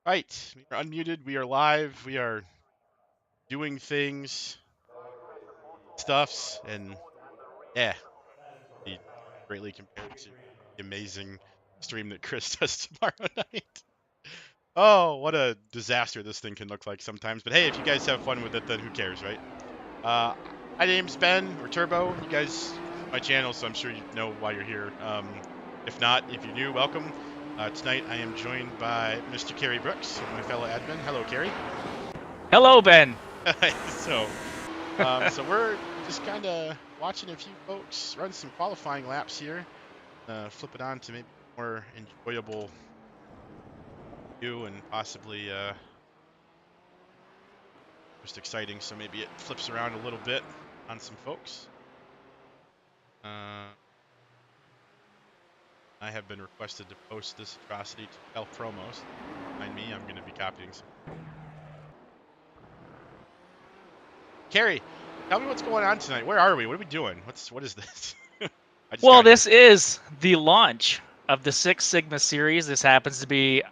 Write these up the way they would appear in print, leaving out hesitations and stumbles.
Right, we are unmuted. We are live. We are doing things, stuffs, and yeah, be greatly compared to the amazing stream that Chris does tomorrow night. Oh, what a disaster this thing can look like sometimes. But hey, if you guys have fun with it, then who cares, right? Uh, my name's Ben or Turbo. You guys, my channel, so I'm sure you know why you're here. If not, if you're new, welcome. Tonight I am joined by Mr. Kerry Brooks, my fellow admin. Hello, Kerry. Hello, Ben. so, so we're just kind of watching a few folks run some qualifying laps here. Flip it on to maybe more enjoyable view and possibly most exciting. So maybe it flips around a little bit on some folks. I have been requested to post this atrocity to Health Promos. Mind me, I'm going to be copying some. Kerry, tell me what's going on tonight. Where are we? What are we doing? What is this? I just Well, got here. this is the launch of the Six Sigma series. This happens to be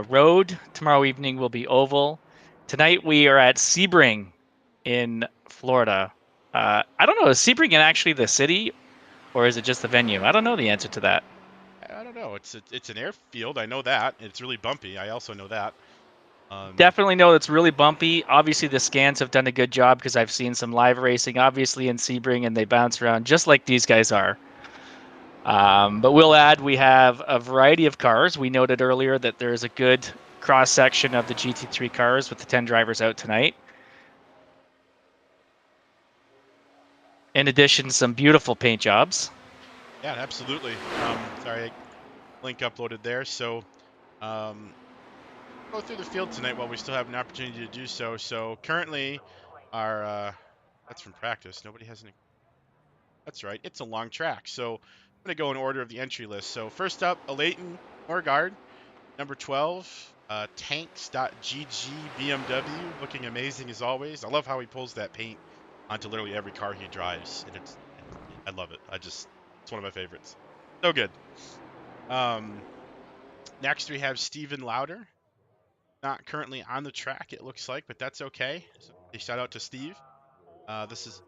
road. Tomorrow evening will be oval. Tonight we are at Sebring in Florida. I don't know, is Sebring actually the city or is it just the venue? I don't know the answer to that. I don't know. It's an airfield. I know that. It's really bumpy. I also know that. Definitely know it's really bumpy. Obviously, the scans have done a good job because I've seen some live racing, obviously, in Sebring, and they bounce around just like these guys are. But we'll add we have a variety of cars. We noted earlier that there's a good cross section of the GT3 cars with the 10 drivers out tonight. In addition, some beautiful paint jobs. Yeah, absolutely. Sorry, link uploaded there. So, go through the field tonight while we still have an opportunity to do so. So currently, our that's from practice. Nobody has any. That's right. It's a long track. So I'm gonna go in order of the entry list. So first up, Alayton Norgard, number 12. Tanks.gg BMW, looking amazing as always. I love how he pulls that paint onto literally every car he drives, and I love it. It's one of my favorites. So good. Um, Next we have Steven Lauder, not currently on the track, it looks like, but that's okay. So a shout out to Steve. This is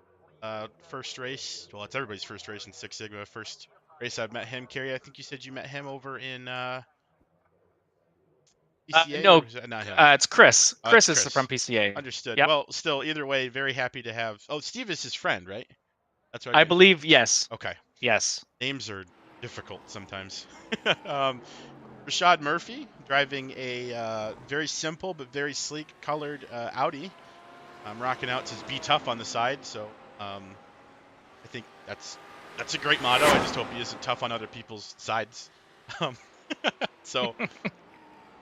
first race. Well, it's everybody's first race in Six Sigma. First race I've met him. Kerry, I think you said you met him over in PCA, or No, was that not him? it's Chris. It's Chris is from Chris. PCA. Understood. Yep. Well, still, either way, very happy to have. Oh, Steve is his friend, right? That's what I I did. believe, yes. Okay. Yes. Names are difficult sometimes. um, Rashad Murphy driving a very simple but very sleek colored Audi. I'm rocking out says "Be tough" on the side, so I think that's a great motto. I just hope he isn't tough on other people's sides. Um, so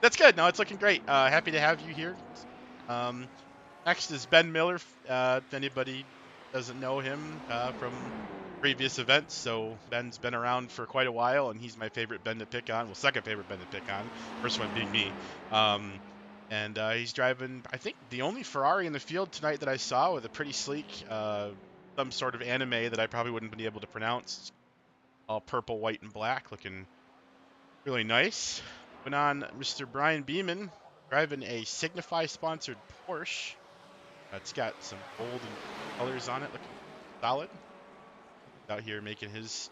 that's good. No, it's looking great. Happy to have you here. Um, Next is Ben Miller. If anybody doesn't know him from previous events, so Ben's been around for quite a while, and he's my favorite Ben to pick on. Well, second favorite Ben to pick on. First one being me. Um, and he's driving, I think, the only Ferrari in the field tonight that I saw with a pretty sleek, some sort of anime that I probably wouldn't be able to pronounce. All purple, white, and black, looking really nice. Moving on, Mr. Brian Beeman driving a Signify sponsored Porsche. It's got some gold and colors on it, looking solid. Out here making his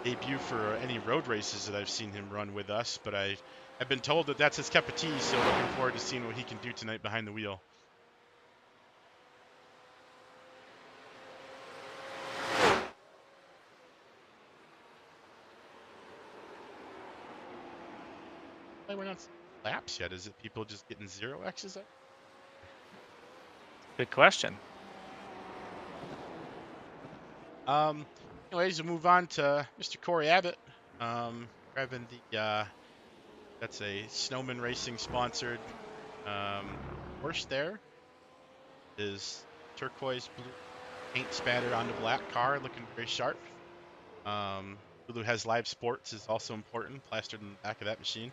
debut for any road races that I've seen him run with us, but I've been told that that's his cup of tea, so looking forward to seeing what he can do tonight behind the wheel. We're not laps yet. Is it people just getting 0x's? Good question. Anyways, we'll move on to Mr. Corey Abbott. Driving the that's a Snowman Racing sponsored Porsche there. Is turquoise blue paint spattered onto black car, looking very sharp. Hulu has live sports is also important, plastered in the back of that machine.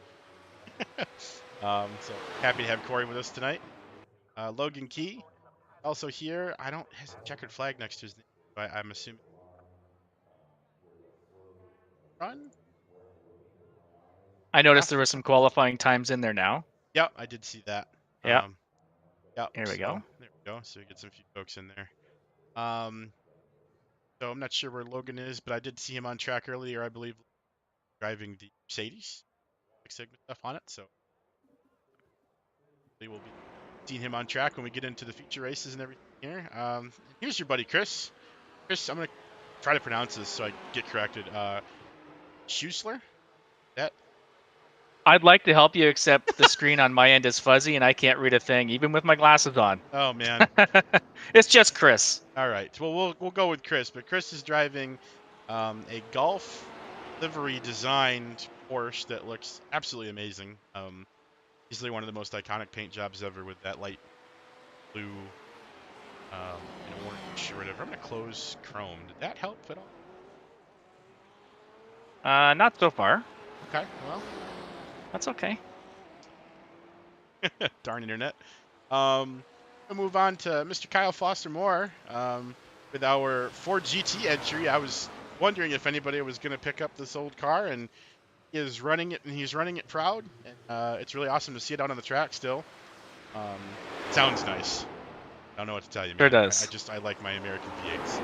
So happy to have Corey with us tonight. Logan Key also here. I don't has a checkered flag next to his name, but I'm assuming run. I noticed there were some qualifying times in there now. Yep, I did see that. Yeah. Yep. Here we So go. there we go. So we get some few folks in there. Um, so I'm not sure where Logan is, but I did see him on track earlier, I believe, driving the Mercedes, Six Sigma stuff on it. So we will be seeing him on track when we get into the feature races and everything here. Here's your buddy Chris. Chris, I'm gonna try to pronounce this so I get corrected. Schuessler? That? I'd like to help you, except the screen on my end is fuzzy and I can't read a thing, even with my glasses on. Oh man. It's just Chris. All right. Well, we'll go with Chris, but Chris is driving a Golf livery designed Porsche that looks absolutely amazing. Easily one of the most iconic paint jobs ever with that light blue, orange or whatever. I'm gonna close Chrome. Did that help at all? Not so far. Okay. Well, That's okay. darn internet. We'll move on to Mr. Kyle Foster Moore with our Ford GT entry. I was wondering if anybody was going to pick up this old car, and he is running it, and he's running it proud. And it's really awesome to see it out on the track still. Sounds nice. I don't know what to tell you, man. Sure does. I like my American V8s.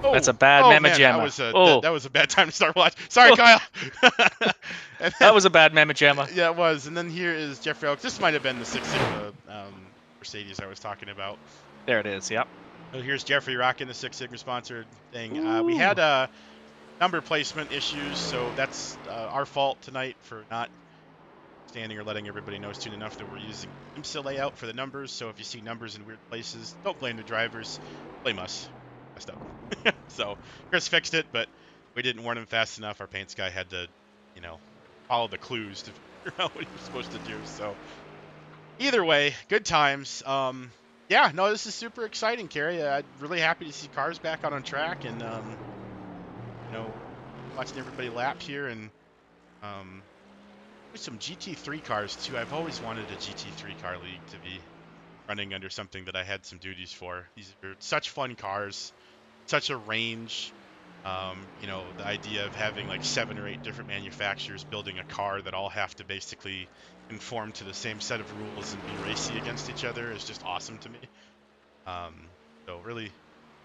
That's a bad mamma man, jamma. that was a bad time to start watching. Sorry, Kyle. That was a bad mamma jamma. Yeah, it was. And then here is Jeffrey Oaks. This might have been the Six Sigma Mercedes I was talking about. There it is. Yep. So here's Jeffrey rocking the Six Sigma sponsored thing. We had number placement issues, so that's our fault tonight for not standing or letting everybody know soon enough that we're using IMSA layout for the numbers. So if you see numbers in weird places, don't blame the drivers, blame us. Messed up. So Chris fixed it, but we didn't warn him fast enough. Our paints guy had to, follow the clues to figure out what he was supposed to do. So either way, good times. Yeah, no, this is super exciting, Carrie. I'm really happy to see cars back out on track and, watching everybody lap here and some GT3 cars too. I've always wanted a GT3 car league to be running under something that I had some duties for. These are such fun cars, such a range. The idea of having like 7 or 8 different manufacturers building a car that all have to basically conform to the same set of rules and be racy against each other is just awesome to me. So really,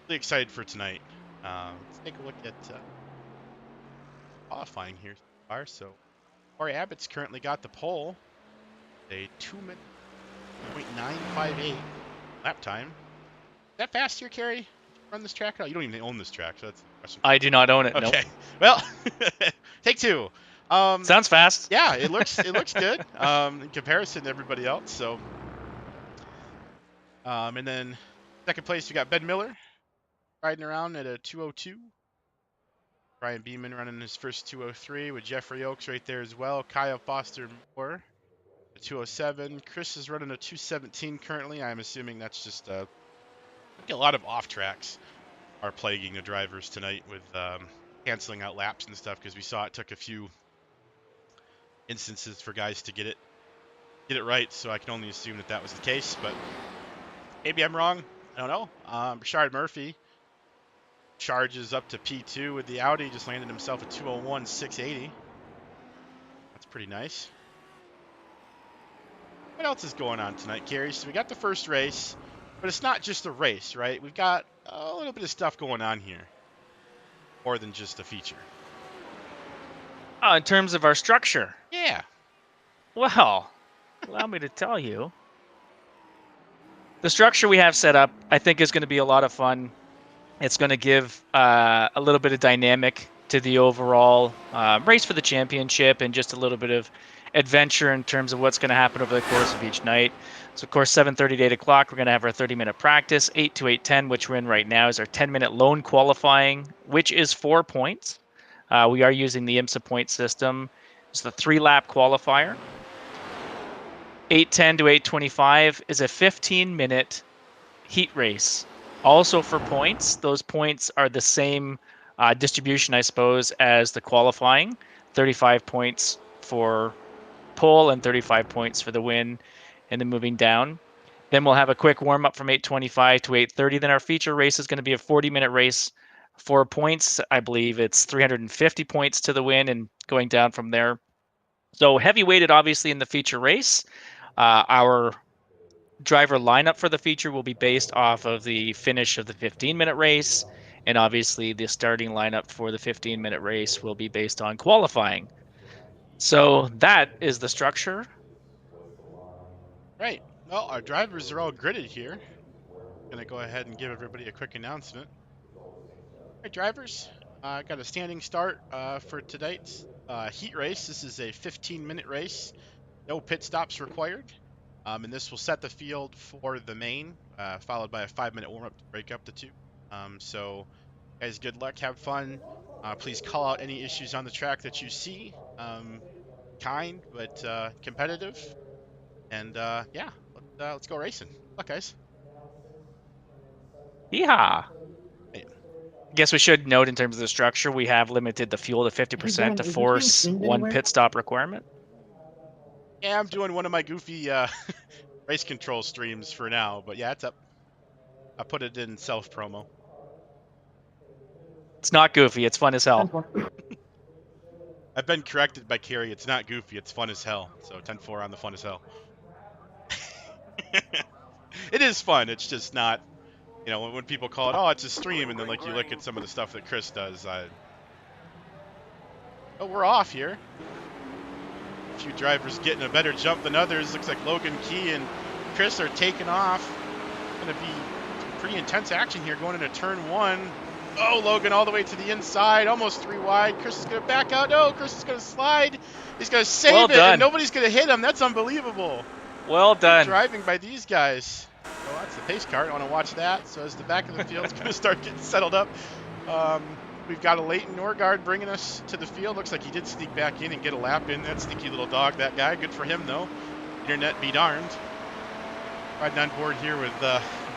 really excited for tonight. Let's take a look at qualifying here so far. So Corey Abbott's currently got the pole. A 2-minute 0.958 lap time. Is that fast here, Carrie? Run this track? No, you don't even own this track, so that's the question. I do not own it. Okay. Nope. Well, take 2. Sounds fast. Yeah, it looks good in comparison to everybody else. So, and then second place we got Ben Miller riding around at a 2:02. Brian Beeman running his first 2:03 with Jeffrey Oaks right there as well. Kyle Foster Moore a 2:07. Chris is running a 2:17 currently. I'm assuming that's just a lot of off tracks are plaguing the drivers tonight with canceling out laps and stuff because we saw it took a few instances for guys to get it right. So I can only assume that was the case, but maybe I'm wrong. I don't know. Richard Murphy charges up to P2 with the Audi, just landed himself a 2:01.680. That's pretty nice. What else is going on tonight, Carrie? So we got the first race, but it's not just a race, right? We've got a little bit of stuff going on here, more than just a feature. Oh, in terms of our structure. Yeah. Well, allow me to tell you. The structure we have set up, I think, is going to be a lot of fun. It's going to give a little bit of dynamic to the overall race for the championship and just a little bit of adventure in terms of what's going to happen over the course of each night. So, of course, 7:30 to 8 o'clock, we're going to have our 30-minute practice. 8 to 8:10, which we're in right now, is our 10-minute lone qualifying, which is 4 points. We are using the IMSA point system. It's the 3-lap qualifier. 8:10 to 8:25 is a 15-minute heat race. Also for points, those points are the same distribution, I suppose, as the qualifying. 35 points for pole and 35 points for the win, and then moving down. Then we'll have a quick warm-up from 8:25 to 8:30. Then our feature race is going to be a 40-minute race. 4 points. I believe it's 350 points to the win and going down from there. So heavy weighted, obviously, in the feature race. Our driver lineup for the feature will be based off of the finish of the 15-minute race. And obviously, the starting lineup for the 15-minute race will be based on qualifying. So that is the structure. Right. Well, our drivers are all gridded here. Gonna go ahead and give everybody a quick announcement. All right, drivers. I got a standing start for tonight's heat race. This is a 15-minute race. No pit stops required. And this will set the field for the main, followed by a 5-minute warm-up to break up the two. So, guys, good luck. Have fun. Please call out any issues on the track that you see. Kind, but competitive. And yeah, let's go racing. Good luck, guys. Yeehaw. Hey, Guess we should note in terms of the structure, we have limited the fuel to 50% to force one pit stop requirement. yeah, I'm doing one of my goofy race control streams for now, but yeah, it's up. I put it in self promo. It's not goofy. It's fun as hell. I've been corrected by Carrie. It's not goofy. It's fun as hell. So 10-4 on the fun as hell. It is fun. It's just not, you know, when people call it, oh, it's a stream, and then like you look at some of the stuff that Chris does. Oh, we're off here. A few drivers getting a better jump than others. Looks like Logan Key and Chris are taking off. Going to be pretty intense action here going into turn one. Oh, Logan all the way to the inside, almost 3 wide. Chris is going to back out. No, Chris is going to slide. He's going to save it, and nobody's going to hit him. That's unbelievable. Well done. Good driving by these guys. Oh, that's the pace car. I want to watch that. So as the back of the field's going to start getting settled up, we've got a Leighton Norgard bringing us to the field. Looks like he did sneak back in and get a lap in. That sneaky little dog, that guy. Good for him, though. Internet be darned. Riding on board here with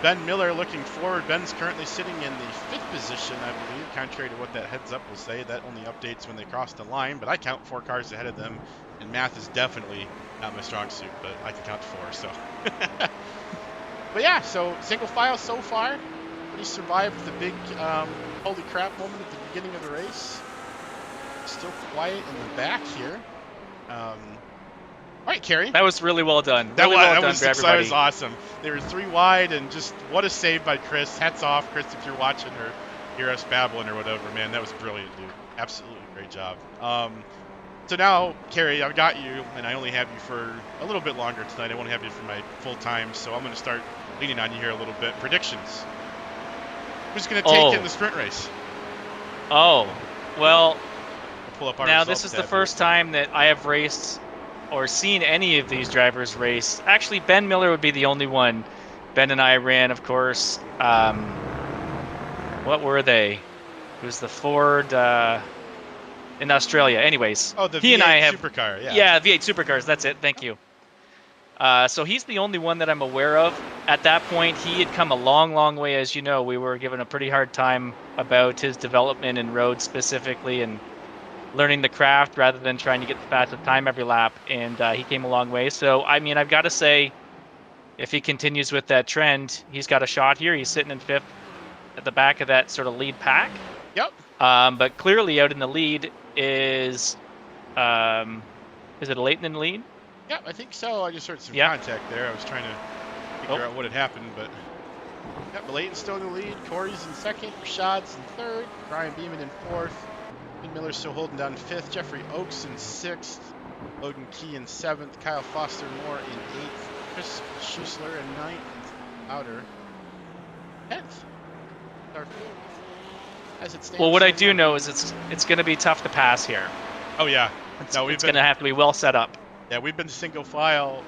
Ben Miller looking forward. Ben's currently sitting in the 5th position, I believe, contrary to what that heads up will say. That only updates when they cross the line, but I count 4 cars ahead of them, and math is definitely not my strong suit, but I can count to 4, so. But yeah, so single file so far. He survived the big holy crap moment at the beginning of the race. Still quiet in the back here. All right, Carrie. That was really well done. That really well done for everybody. That was awesome. They were 3 wide, and just what a save by Chris. Hats off, Chris, if you're watching or hear us babbling or whatever, man. That was brilliant, dude. Absolutely great job. So now, Carrie, I've got you, and I only have you for a little bit longer tonight. I won't have you for my full time, so I'm going to start leaning on you here a little bit. Predictions. Who's going to take in the sprint race? Oh, well, I'll pull up our now this is the first time that I have raced or seen any of these drivers race. Actually, Ben Miller would be the only one. Ben and I ran, of course. What were they? It was the Ford in Australia. Anyways, oh, the he V8 and I have supercar. Yeah. Yeah, V8 supercars. That's it. Thank you. So he's the only one that I'm aware of. At that point, he had come a long, long way. As you know, we were given a pretty hard time about his development in roads specifically and learning the craft rather than trying to get the fastest time every lap. And he came a long way. So, I mean, I've got to say, if he continues with that trend, he's got a shot here. He's sitting in 5th at the back of that sort of lead pack. Yep. But clearly out in the lead is it a Leighton in the lead? Yeah, I think so. I just heard some contact there. I was trying to figure out what had happened, but but Leighton's still in the lead. Corey's in 2nd. Rashad's in 3rd. Brian Beeman in 4th. Ben Miller's still holding down 5th. Jeffrey Oakes in 6th. Logan Key in 7th. Kyle Foster Moore in 8th. Chris Schussler in 9th. Outer 10th. Our field. As it stands. Well, what I do know is it's going to be tough to pass here. Oh yeah. It's going to have to be well set up. Yeah, we've been single file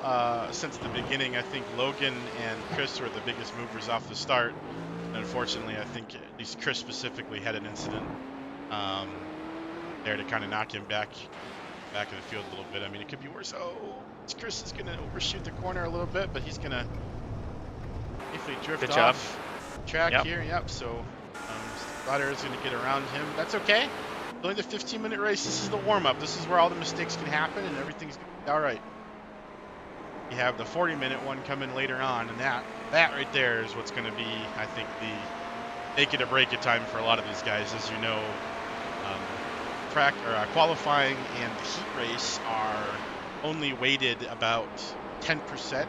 since the beginning. I think Logan and Chris were the biggest movers off the start. And unfortunately, I think at least Chris specifically had an incident there to kind of knock him back in the field a little bit. I mean, it could be worse. Oh, Chris is going to overshoot the corner a little bit, but he's going to safely drift off track here. Yep, so Spotter is going to get around him. That's okay. Only the 15-minute race. This is the warm-up. This is where all the mistakes can happen, and everything's going to be all right. You have the 40-minute one coming later on, and that right there is what's going to be, I think, the make it or break it time for a lot of these guys. As you know, qualifying and the heat race are only weighted about 10%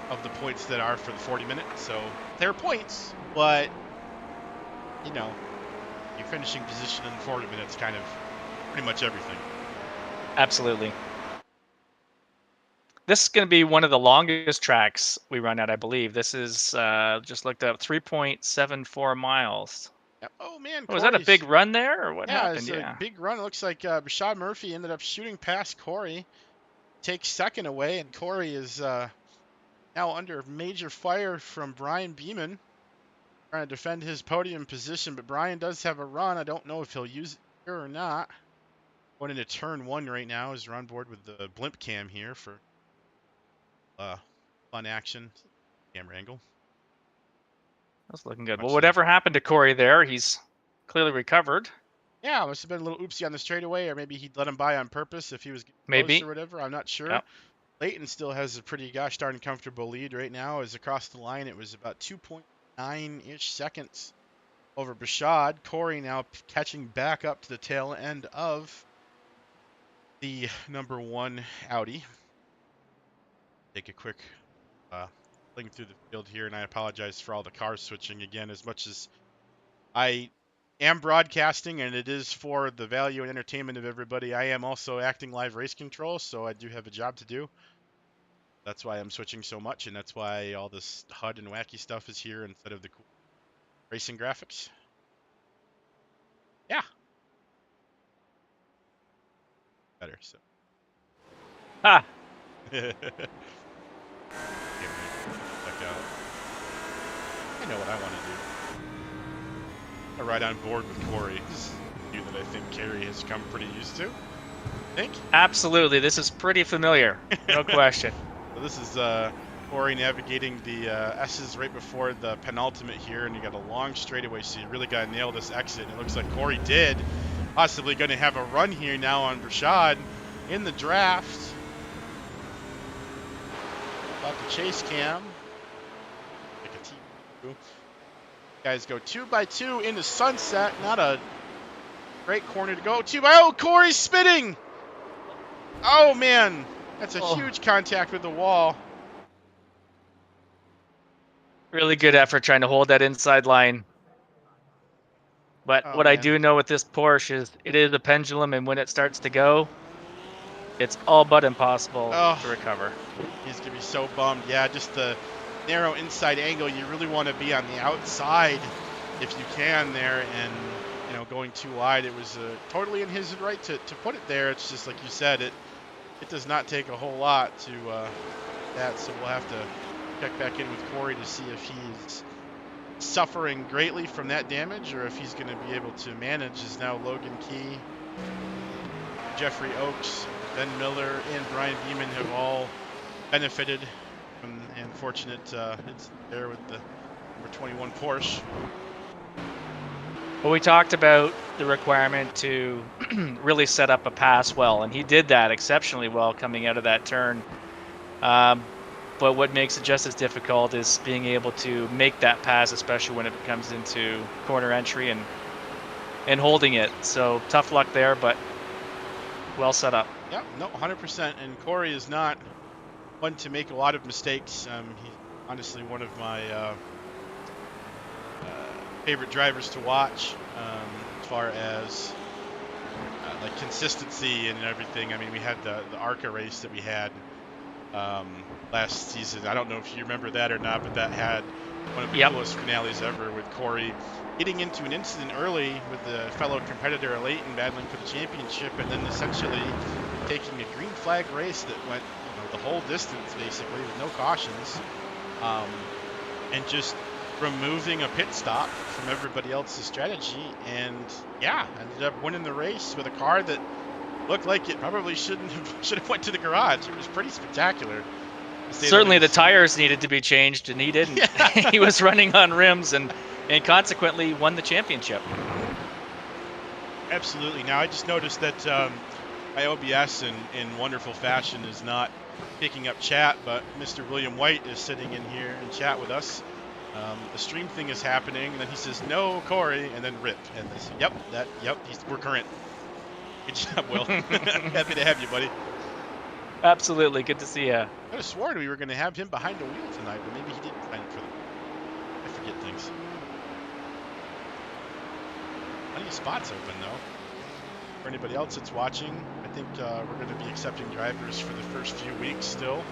of the points that are for the 40 minutes. So they're points, but you know, your finishing position in 40 minutes kind of pretty much everything. Absolutely. This is going to be one of the longest tracks we run at, I believe. This is, just looked up, 3.74 miles. Oh man, Was that a big Corey's. run there, or what Yeah, happened? it's a Yeah. big run. It looks like Rashad Murphy ended up shooting past Corey, takes second away, and Corey is now under major fire from Brian Beeman, trying to defend his podium position. But Brian does have a run. I don't know if he'll use it here or not. Going into turn 1 right now as we're on board with the blimp cam here for fun action. Camera angle. That's looking good. Much Well, so. whatever happened to Corey there, he's clearly recovered. Yeah, must have been a little oopsie on the straightaway, or maybe he'd let him by on purpose if he was getting close Maybe. or whatever. I'm not sure. Yep. Leighton still has a pretty gosh darn comfortable lead right now. As across the line, it was about 2.9-ish seconds over Bashad. Corey now catching back up to the tail end of the number 1 Audi. Take a quick fling through the field here, and I apologize for all the cars switching again. As much as I am broadcasting, and it is for the value and entertainment of everybody, I am also acting live race control, so I do have a job to do. That's why I'm switching so much, and that's why all this HUD and wacky stuff is here instead of the cool racing graphics. Yeah. Better, so. Ah. I know what I want to do. I ride on board with Corey. This is a view that I think Kerry has come pretty used to. I think? Absolutely. This is pretty familiar. No question. So this is Corey navigating the S's right before the penultimate here, and you got a long straightaway, so you really got to nail this exit. And it looks like Corey did. Possibly going to have a run here now on Rashad in the draft. About the chase cam. Like a T2. Guys go 2x2 into sunset. Not a great corner to go. 2x. Oh, Corey's spinning. Oh man, that's a huge contact with the wall. Really good effort trying to hold that inside line. But what I do know with this Porsche is it is a pendulum, and when it starts to go, it's all but impossible to recover. He's going to be so bummed. Yeah, just the narrow inside angle. You really want to be on the outside if you can there, and you know, going too wide, it was totally in his right to put it there. It's just like you said, it does not take a whole lot to that, so we'll have to check back in with Corey to see if he's suffering greatly from that damage or if he's going to be able to manage. Is now Logan Key, Jeffrey Oakes, Ben Miller, and Brian Beeman have all benefited from the unfortunate incident there with the number 21 Porsche. Well, we talked about the requirement to really set up a pass well, and he did that exceptionally well coming out of that turn. But what makes it just as difficult is being able to make that pass, especially when it comes into corner entry and holding it. So tough luck there, but well set up. Yeah, no, 100%. And Corey is not one to make a lot of mistakes. He's honestly one of my favorite drivers to watch as far as like consistency and everything. I mean, we had the ARCA race that we had last season. I don't know if you remember that or not, but that had one of the coolest finales ever, with Corey getting into an incident early with the fellow competitor Leighton battling for the championship, and then essentially taking a green flag race that went, you know, the whole distance basically with no cautions, and just removing a pit stop from everybody else's strategy, and yeah, ended up winning the race with a car that looked like it probably should have went to the garage. It was pretty spectacular. Certainly the tires needed to be changed, and he didn't. Yeah. He was running on rims and consequently won the championship. Absolutely. Now, I just noticed that my OBS in wonderful fashion is not picking up chat, but Mr. William White is sitting in here in chat with us. The stream thing is happening, and then he says, "No, Corey," and then rip. And this, yep, we're current. Good job, Will. Happy to have you, buddy. Absolutely, good to see you. I could have sworn we were going to have him behind the wheel tonight, but maybe he didn't sign up for them. I forget things. Plenty of spots open, though. For anybody else that's watching, I think we're going to be accepting drivers for the first few weeks still.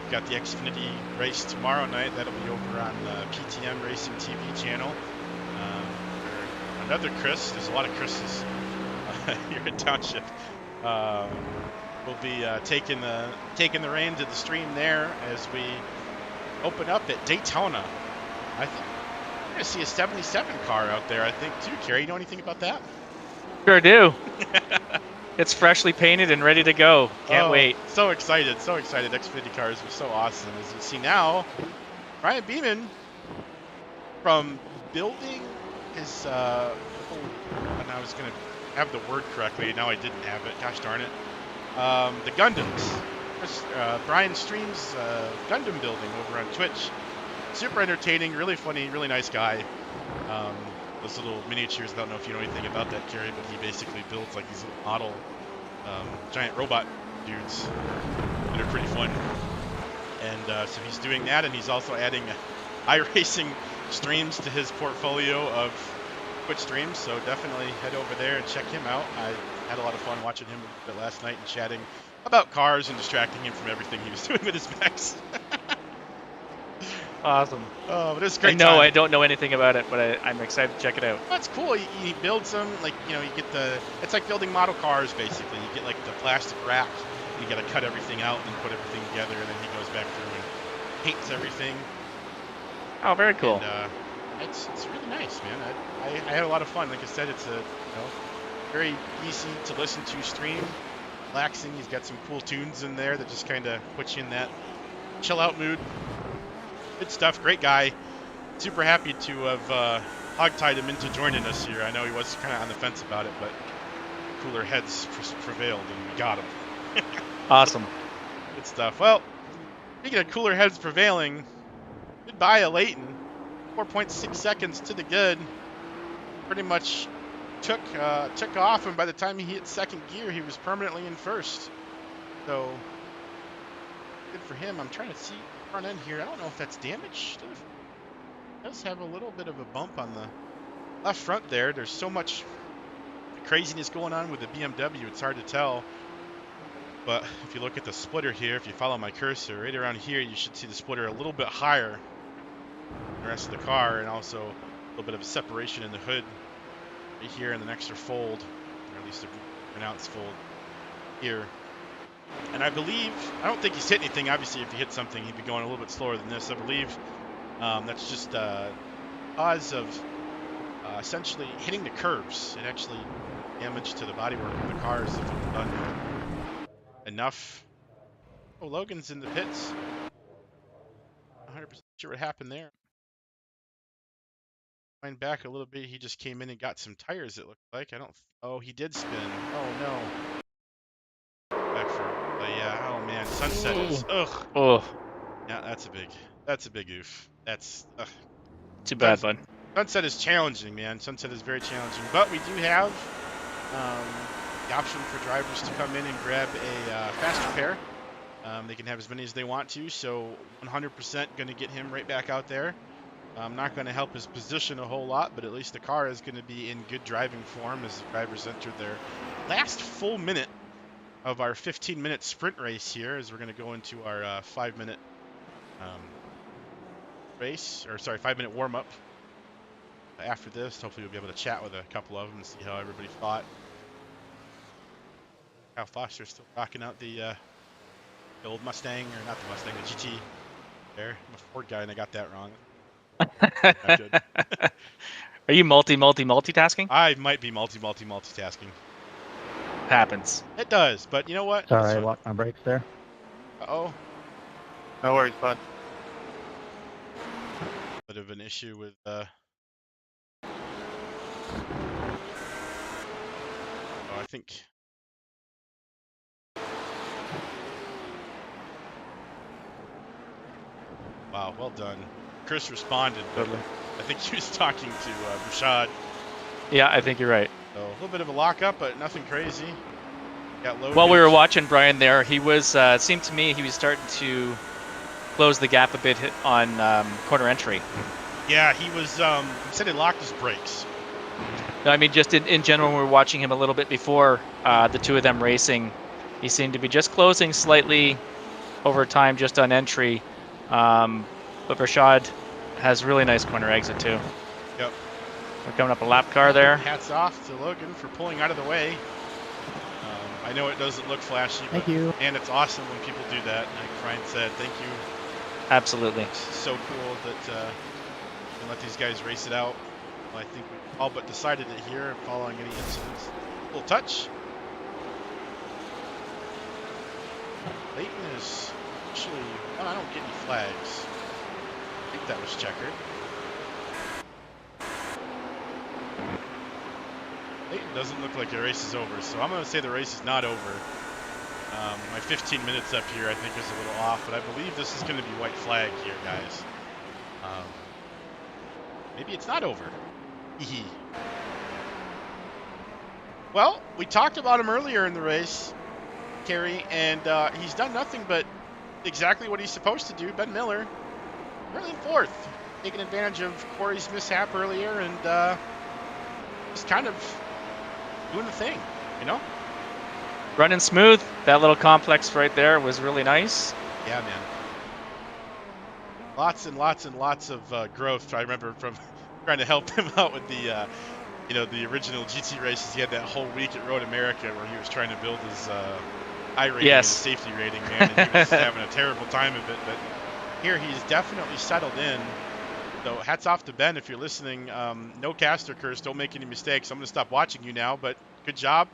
We've got the Xfinity race tomorrow night. That'll be over on the PTM Racing TV channel. Another Chris. There's a lot of Chris's here in Township. We'll be taking the reins of the stream there as we open up at Daytona. I think we're going to see a 77 car out there, I think, too. Kerry, you know anything about that? Sure do. It's freshly painted and ready to go. Can't wait. So excited, so excited. Xfinity cars are so awesome. As you see now, Ryan Beeman from building his, and I was going to have the word correctly. Now I didn't have it. Gosh darn it. The Gundams. Brian streams Gundam building over on Twitch. Super entertaining, really funny, really nice guy. Those little miniatures, I don't know if you know anything about that, Kerry, but he basically builds like these little model giant robot dudes that are pretty fun. And so he's doing that, and he's also adding iRacing streams to his portfolio of Twitch streams, so definitely head over there and check him out. I had a lot of fun watching him a bit last night and chatting about cars and distracting him from everything he was doing with his mechs. Awesome. Oh, but it's great. I don't know anything about it, but I'm excited to check it out. That's cool. He builds them, like, you get it's like building model cars, basically. You get like the plastic wrap, and you got to cut everything out and put everything together, and then he goes back through and paints everything. Oh, very cool. And, it's really nice, man. I had a lot of fun. Like I said, it's a very easy to listen to stream, relaxing. He's got some cool tunes in there that just kind of puts you in that chill out mood. Good stuff. Great guy. Super happy to have hogtied him into joining us here. I know he was kind of on the fence about it, but cooler heads prevailed, and we got him. Awesome. Good stuff. Well, speaking of cooler heads prevailing, goodbye, Leighton. 4.6 seconds to the good. Pretty much took off, and by the time he hit second gear, he was permanently in first. So good for him. I'm trying to see front end here. I don't know if that's damaged. It does have a little bit of a bump on the left front there. There's so much craziness going on with the BMW, it's hard to tell. But if you look at the splitter here, if you follow my cursor, right around here, you should see the splitter a little bit higher than the rest of the car, and also a little bit of a separation in the hood right here, and an extra fold, or at least a pronounced fold here. And I don't think he's hit anything. Obviously, if he hit something, he'd be going a little bit slower than this. I believe that's just cause of essentially hitting the curbs. It actually damage to the bodywork of the cars if it's done enough. Oh, Logan's in the pits. 100% sure what happened there. Wind back a little bit. He just came in and got some tires, it looked like. Oh, he did spin. Oh, no. Back for, yeah, oh man, sunset is, ugh. Oh. Yeah, that's a big oof. That's, Too bad, bud. Sunset is challenging, man. Sunset is very challenging. But we do have the option for drivers to come in and grab a fast repair. They can have as many as they want to, so 100% going to get him right back out there. Not going to help his position a whole lot, but at least the car is going to be in good driving form as the drivers enter their last full minute of our 15-minute sprint race here, as we're going to go into our 5-minute race, or sorry, 5-minute warm-up. After this, hopefully we'll be able to chat with a couple of them and see how everybody thought. Kyle Foster's still rocking out the old Mustang, or not the Mustang, the GT there. I'm a Ford guy and I got that wrong. Not good. Are you multitasking? I might be multitasking. Happens. It does, but you know what? Sorry, I locked my brakes there. Uh-oh. No worries, bud. Bit of an issue with oh, I think wow, well done. Chris responded, but I think he was talking to Rashad. Yeah, I think you're right. So a little bit of a lockup, but nothing crazy. Got low. While we were watching Brian there, he was, it seemed to me he was starting to close the gap a bit on corner entry. Yeah, he was, he said he locked his brakes. No, I mean, just in general, when we were watching him a little bit before the two of them racing, he seemed to be just closing slightly over time just on entry. But Rashad has really nice corner exit too. Yep. We're coming up a lap car there. Hats off to Logan for pulling out of the way. I know it doesn't look flashy, but and it's awesome when people do that. Like Brian said, thank you. Absolutely. It's so cool that you can let these guys race it out. Well, I think we all but decided it here following any incidents. A little touch. Leighton is actually, well, I don't get any flags. I think that was checkered. Leighton doesn't look like the race is over, so I'm going to say the race is not over. My 15 minutes up here I think is a little off, but I believe this is going to be white flag here, guys. Maybe it's not over. Well, we talked about him earlier in the race, Kerry, and he's done nothing but exactly what he's supposed to do. Ben Miller, really in fourth, taking advantage of Corey's mishap earlier and just kind of doing the thing, you know? Running smooth. That little complex right there was really nice. Yeah, man. Lots and lots and lots of growth. I remember from trying to help him out with the, you know, the original GT races. He had that whole week at Road America where he was trying to build his iRacing and safety rating, man, and he was having a terrible time of it. But here he's definitely settled in. So hats off to Ben if you're listening. No caster curse. Don't make any mistakes. I'm going to stop watching you now, but good job.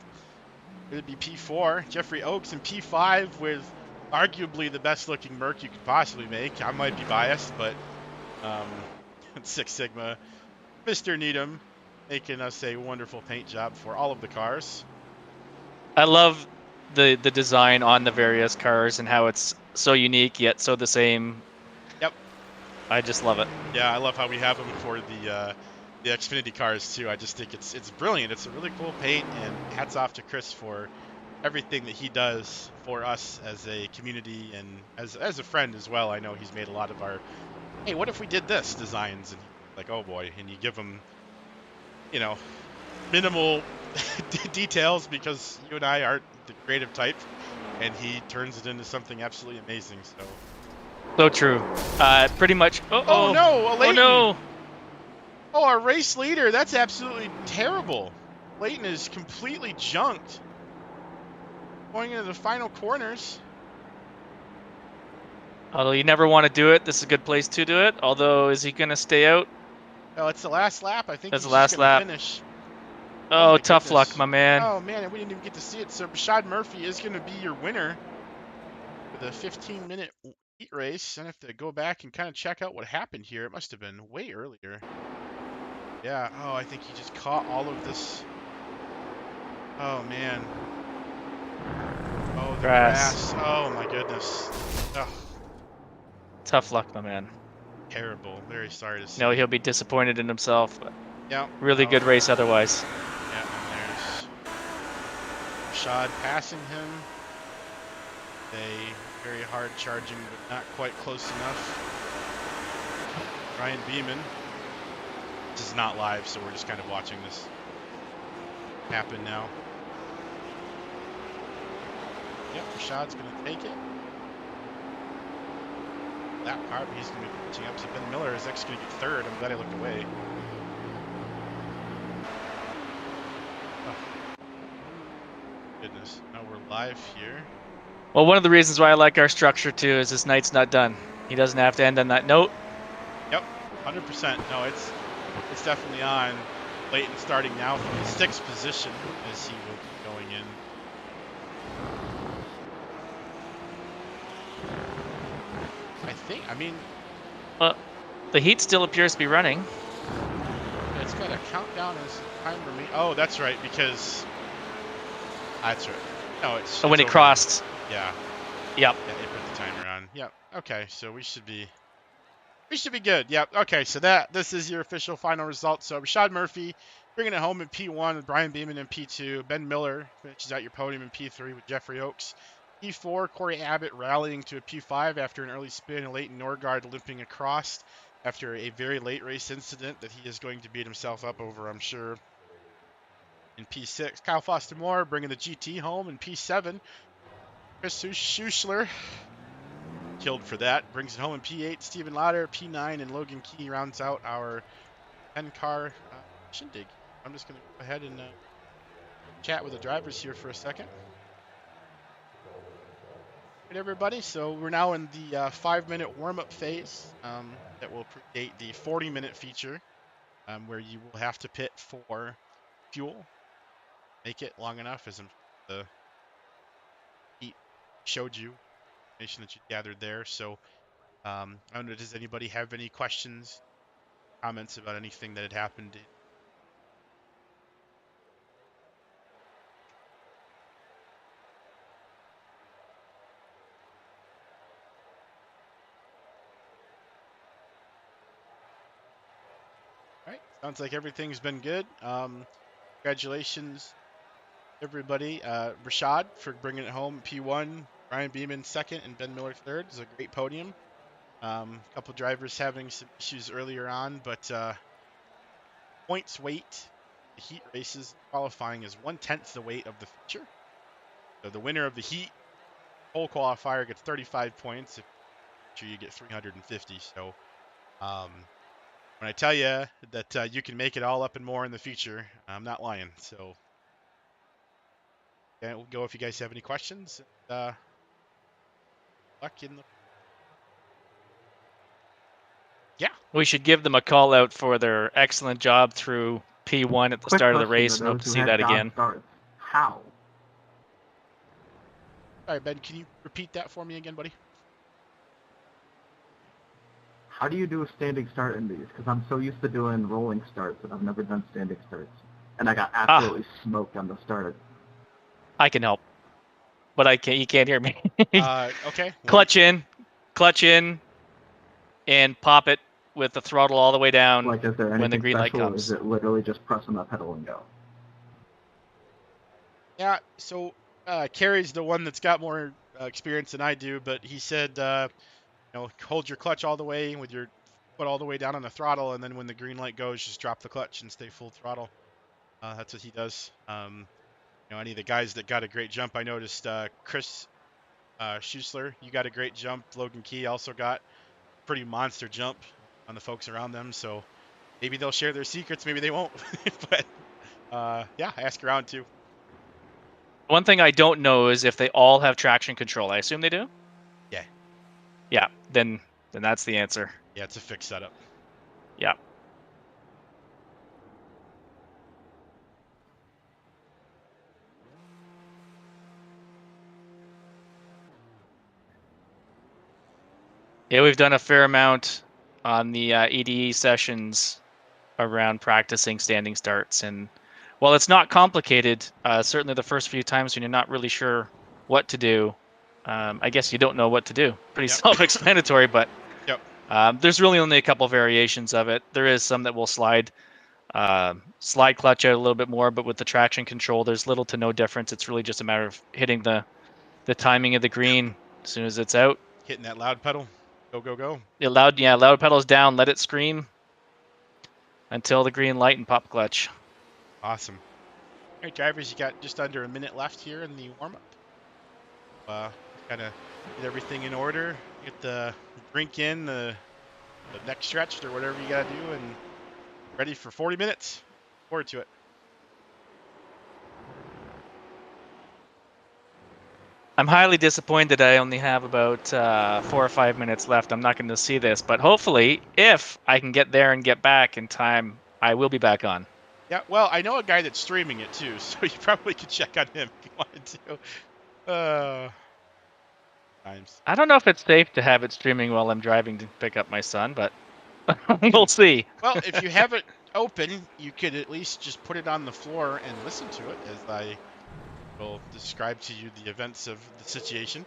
It'd be P4. Jeffrey Oakes in P5 with arguably the best looking Merc you could possibly make. I might be biased, but Six Sigma. Mr. Needham making us a wonderful paint job for all of the cars. I love the design on the various cars and how it's so unique yet so the same. Yep. I just love it. Yeah, I love how we have them for the Xfinity cars too. I just think it's brilliant. It's a really cool paint, and hats off to Chris for everything that he does for us as a community and as a friend as well. I know he's made a lot of our, hey, what if we did this designs, and like, oh boy, and you give him, you know, minimal details because you and I aren't the creative type, and he turns it into something absolutely amazing. So true. Pretty much. Oh no, oh no. Oh, our race leader, that's absolutely terrible. Leighton is completely junked. Going into the final corners. Although you never want to do it, this is a good place to do it. Although, is he going to stay out? Oh, it's the last lap. I think that's he's the last lap. Finish. Oh, tough luck, my man. Oh, man, and we didn't even get to see it. So Rashad Murphy is going to be your winner for the 15-minute heat race. I have to go back and kind of check out what happened here. It must have been way earlier. Yeah, oh, I think he just caught all of this. Oh, man. Oh, the grass. Oh, my goodness. Oh. Tough luck, my man. Terrible. Very sorry to see. No, he'll be disappointed in himself. But yeah. Really good race otherwise. Yeah, and there's Rashad passing him. A very hard charging, but not quite close enough. Ryan Beeman. This is not live, so we're just kind of watching this happen now. Yep, Rashad's going to take it. That part, he's going to be pitching up. So Ben Miller is actually going to get third. I'm glad I looked away. Oh. Goodness, now we're live here. Well, one of the reasons why I like our structure too is this night's not done. He doesn't have to end on that note. Yep, 100%. No, it's definitely on. Leighton starting now from the 6th position as he will be going in. I mean, the heat still appears to be running. It's got a countdown as time for me. Oh, that's right, because that's right. No, it's when he crossed. Yeah. Yep. Yeah, they put the timer on. Yep. Okay, so we should be We should be good. Yep. Okay, so this is your official final result. So Rashad Murphy bringing it home in P1 with Brian Beeman in P2. Ben Miller finishes out your podium in P3 with Jeffrey Oakes. P4, Corey Abbott rallying to a P5 after an early spin and Leighton Norgard limping across after a very late race incident that he is going to beat himself up over, I'm sure. In P6, Kyle Foster Moore bringing the GT home in P7. Chris Schuschler killed for that. Brings it home in P8. Stephen Lauder, P9, and Logan Key rounds out our 10-car shindig. I'm just going to go ahead and chat with the drivers here for a second. All right, everybody. So we're now in the 5-minute warm-up phase that will predate the 40-minute feature where you will have to pit for fuel. Make it long enough as the heat showed you. Information that you gathered there. So I don't know, does anybody have any questions, comments about anything that had happened? All right, sounds like everything's been good. Congratulations, everybody. Rashad for bringing it home, P1. Brian Beeman second and Ben Miller third. It's a great podium. A couple drivers having some issues earlier on, but points weight, the heat races qualifying is 1/10 the weight of the feature. So the winner of the heat whole qualifier gets 35 points. If you get 350. So when I tell you that you can make it all up and more in the future, I'm not lying. So yeah, we'll go if you guys have any questions. Luck in the... Yeah. We should give them a call out for their excellent job through P1 at the start of the race, and hope to see that again. How? All right, Ben, can you repeat that for me again, buddy? How do you do a standing start in these? Because I'm so used to doing rolling starts that I've never done standing starts. And I got absolutely smoked on the start. I can help, but you can't hear me. Okay. Clutch in, and pop it with the throttle all the way down. Like, is there anything when the green light special, comes. Or is it literally just pressing the pedal and go? Yeah, so Kerry's the one that's got more experience than I do, but he said, hold your clutch all the way with your foot all the way down on the throttle, and then when the green light goes, just drop the clutch and stay full throttle. That's what he does. Any of the guys that got a great jump, I noticed Chris Schuschler, you got a great jump. Logan Key also got a pretty monster jump on the folks around them, so maybe they'll share their secrets, maybe they won't. But yeah, ask around too. One thing I don't know is if they all have traction control. I assume they do? Yeah. Yeah, then that's the answer. Yeah, it's a fixed setup. Yeah. Yeah, we've done a fair amount on the EDE sessions around practicing standing starts, and while it's not complicated, certainly the first few times when you're not really sure what to do, I guess you don't know what to do. Pretty self-explanatory, but there's really only a couple variations of it. There is some that will slide clutch out a little bit more, but with the traction control, there's little to no difference. It's really just a matter of hitting the timing of the green as soon as it's out. Hitting that loud pedal. Go, go, go. Loud pedal's down. Let it scream until the green light and pop clutch. Awesome. All right, drivers, you got just under a minute left here in the warm-up. Kind of get everything in order. Get the drink in, the neck stretched or whatever you got to do, and ready for 40 minutes. Look forward to it. I'm highly disappointed I only have about 4 or 5 minutes left. I'm not going to see this, but hopefully, if I can get there and get back in time, I will be back on. Yeah, well, I know a guy that's streaming it too, so you probably could check on him if you wanted to. Times. I don't know if it's safe to have it streaming while I'm driving to pick up my son, but we'll see. Well, if you have it open, you could at least just put it on the floor and listen to it as I will describe to you the events of the situation.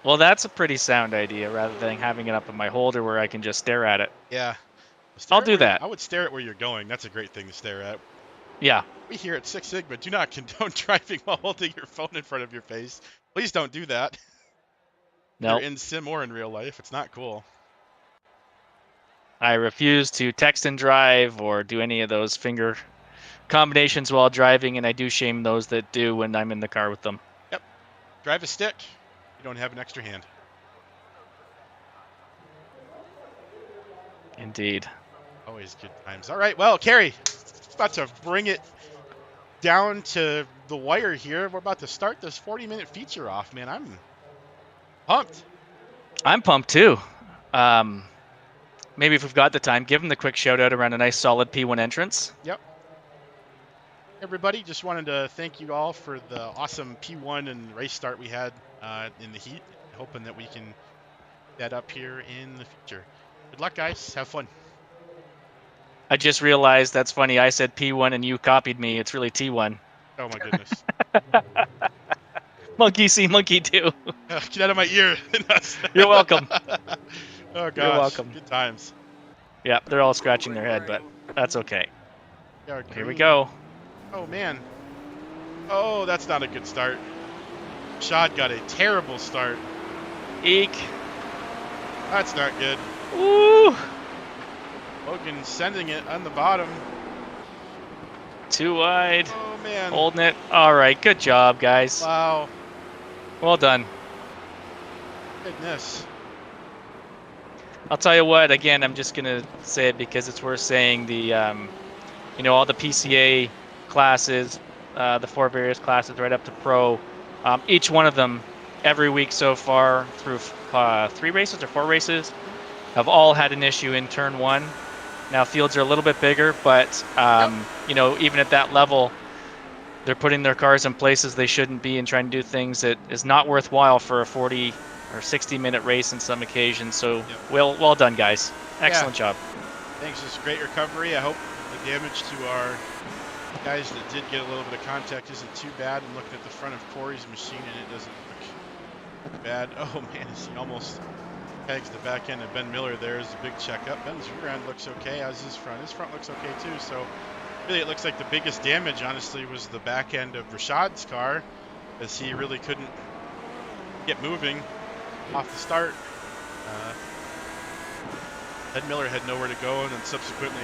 Well, that's a pretty sound idea rather than having it up in my holder where I can just stare at it. Yeah. I'll do that. I would stare at where you're going. That's a great thing to stare at. Yeah. We here at Six Sigma do not condone driving while holding your phone in front of your face. Please don't do that. No. Either in sim or in real life. It's not cool. I refuse to text and drive or do any of those finger combinations while driving, and I do shame those that do when I'm in the car with them. Yep. Drive a stick. You don't have an extra hand. Indeed. Always good times. All right, well, Carrie, about to bring it down to the wire here. We're about to start this 40-minute feature off, man. I'm pumped. I'm pumped too. Maybe if we've got the time, give them the quick shout out around a nice solid P1 entrance. Yep. Everybody, just wanted to thank you all for the awesome P1 and race start we had in the heat. Hoping that we can get that up here in the future. Good luck, guys. Have fun. I just realized that's funny. I said P1 and you copied me. It's really T1. Oh, my goodness. Monkey see, monkey do. Get out of my ear. You're welcome. Oh, gosh. You're welcome. Good times. Yeah, they're all scratching their head, but that's okay. Here we go. Oh, man. Oh, that's not a good start. Shad got a terrible start. Eek. That's not good. Ooh. Logan sending it on the bottom. Too wide. Oh, man. Holding it. All right. Good job, guys. Wow. Well done. Goodness. I'll tell you what, again, I'm just going to say it because it's worth saying the, all the PCA classes, the 4 various classes right up to pro, each one of them every week so far through 3 races or 4 races have all had an issue in turn 1. Now fields are a little bit bigger, but, even at that level, they're putting their cars in places they shouldn't be and trying to do things that is not worthwhile for a 40 or 60-minute race in some occasions. So, well done, guys. Excellent job. Thanks. Just great recovery. I hope the damage to our guys that did get a little bit of contact isn't too bad. I'm looking at the front of Corey's machine, and it doesn't look bad. Oh, man, he almost pegs the back end of Ben Miller. There's a big checkup. Ben's rear end looks okay, as his front. His front looks okay, too. So, really, it looks like the biggest damage, honestly, was the back end of Rashad's car, as he really couldn't get moving off the start. Ben Miller had nowhere to go, and then subsequently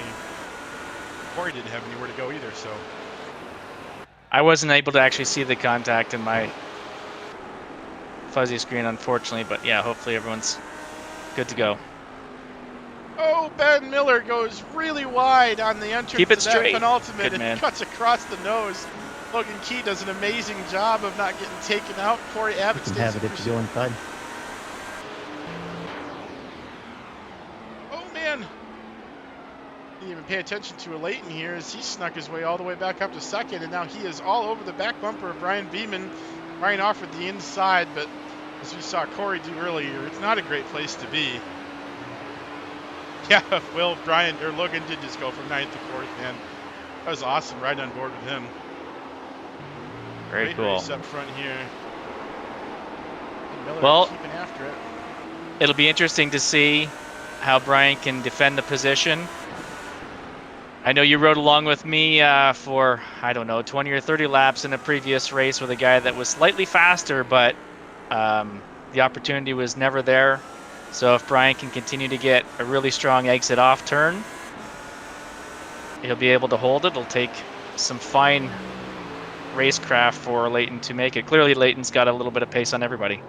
Corey didn't have anywhere to go either. So I wasn't able to actually see the contact in my fuzzy screen, unfortunately, but yeah, hopefully everyone's good to go. Oh, Ben Miller goes really wide on the entrance Keep it to that straight. penultimate Good and man. cuts across the nose. Logan Key does an amazing job of not getting taken out. Corey Abbott You can stays have it in if you go inside. Oh, man. Didn't even pay attention to a Leighton here as he snuck his way all the way back up to second, and now he is all over the back bumper of Brian Beeman. Brian offered the inside, but as we saw Corey do earlier, it's not a great place to be. Yeah, well, Logan did just go from 9th to 4th, man. That was awesome, right on board with him. Very Great cool. race up front here. And Miller Well, keeping after it. It'll be interesting to see how Brian can defend the position. I know you rode along with me for, 20 or 30 laps in a previous race with a guy that was slightly faster, but the opportunity was never there. So if Brian can continue to get a really strong exit off turn, he'll be able to hold it. It'll take some fine racecraft for Leighton to make it. Clearly, Leighton's got a little bit of pace on everybody.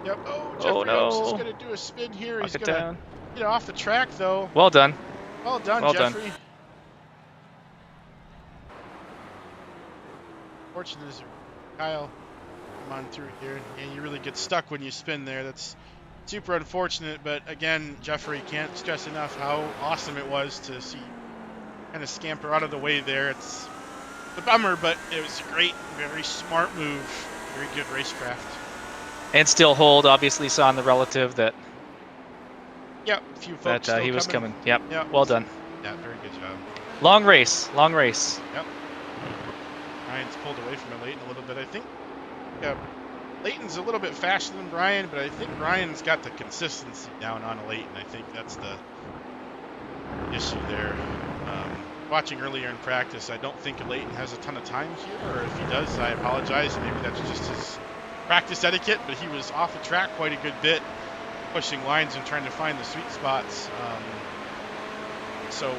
Yep. Oh, Jeffrey Oaks is going to do a spin here. He's going to get off the track, though. Well done. Well done, Jeffrey. Fortunate is Kyle come on through here, and you really get stuck when you spin there. That's super unfortunate, but again, Jeffrey, can't stress enough how awesome it was to see kind of scamper out of the way there. It's a bummer, but it was a great, very smart move. Very good racecraft. And still hold, obviously saw in the relative that yep, a few folks still he was coming. Yep. Yep. Well done. Yeah, very good job. Long race. Long race. Yep. Ryan's pulled away from it late in a little bit, I think. Leighton's a little bit faster than Brian, but I think Brian's got the consistency down on Leighton. I think that's the issue there. Watching earlier in practice, I don't think Leighton has a ton of time here, or if he does, I apologize. Maybe that's just his practice etiquette, but he was off the track quite a good bit, pushing lines and trying to find the sweet spots. So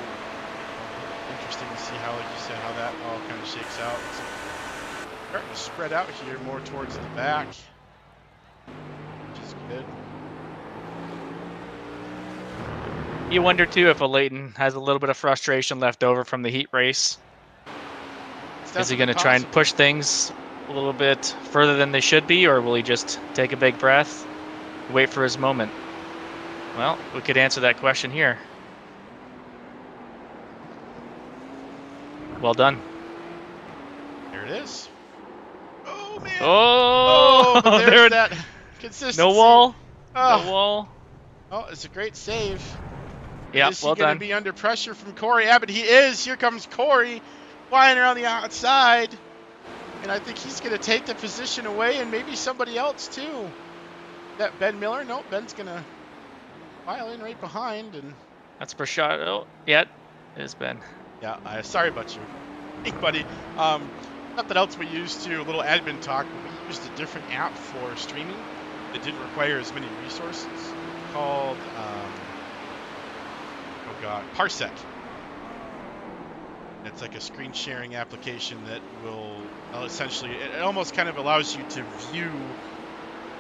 interesting to see how, like you said, how that all kind of shakes out. It's starting to spread out here more towards the back, which is good. You wonder too if a Leighton has a little bit of frustration left over from the heat race. Is he going to try and push things a little bit further than they should be, or will he just take a big breath, wait for his moment? Well, we could answer that question here. Well done. There it is. Oh man! Oh, but there's that consistency. No wall. Oh. No wall. Oh, it's a great save. Yeah, is well he going to be under pressure from Corey Abbott? He is. Here comes Corey flying around the outside. And I think he's going to take the position away, and maybe somebody else too. That Ben Miller? Nope, Ben's going to file in right behind. And that's Prashad. Oh, yeah, it is Ben. Yeah, sorry about you. Hey, buddy. Nothing else we used to, a little admin talk. We used a different app for streaming that didn't require as many resources called, Parsec. It's like a screen sharing application that will essentially, it almost kind of allows you to view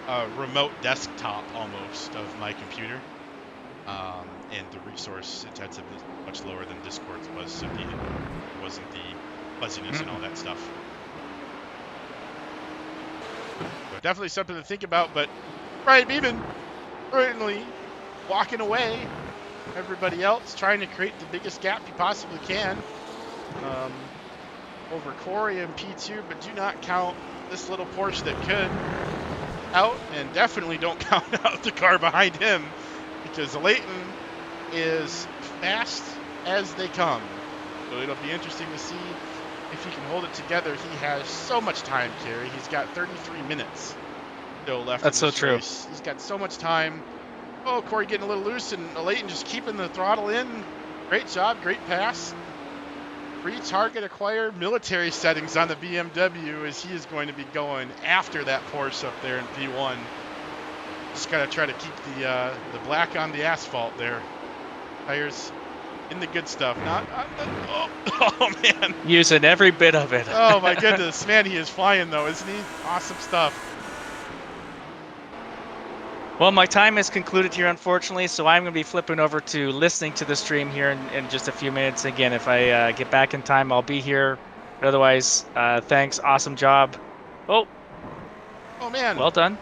a remote desktop almost of my computer. And the resource intensiveness is much lower than Discord's was, so it wasn't the fuzziness and all that stuff. So definitely something to think about, but Brian Beeman currently walking away. Everybody else trying to create the biggest gap he possibly can over Corey and P2, but do not count this little Porsche that could out, and definitely don't count out the car behind him, because Leighton is fast as they come. So it'll be interesting to see if he can hold it together. He has so much time, Kerry. He's got 33 minutes still left. That's so true. Race. He's got so much time. Oh, Corey getting a little loose, and Leighton just keeping the throttle in. Great job, great pass. Free target acquire military settings on the BMW, as he is going to be going after that Porsche up there in P1. Just got to try to keep the black on the asphalt there. Tires in the good stuff, not on the, oh man. Using every bit of it. Oh my goodness, man, he is flying though, isn't he? Awesome stuff. Well, my time is concluded here, unfortunately, so I'm going to be flipping over to listening to the stream here in just a few minutes. Again, if I get back in time, I'll be here. But otherwise, thanks. Awesome job. Oh, man. Well done.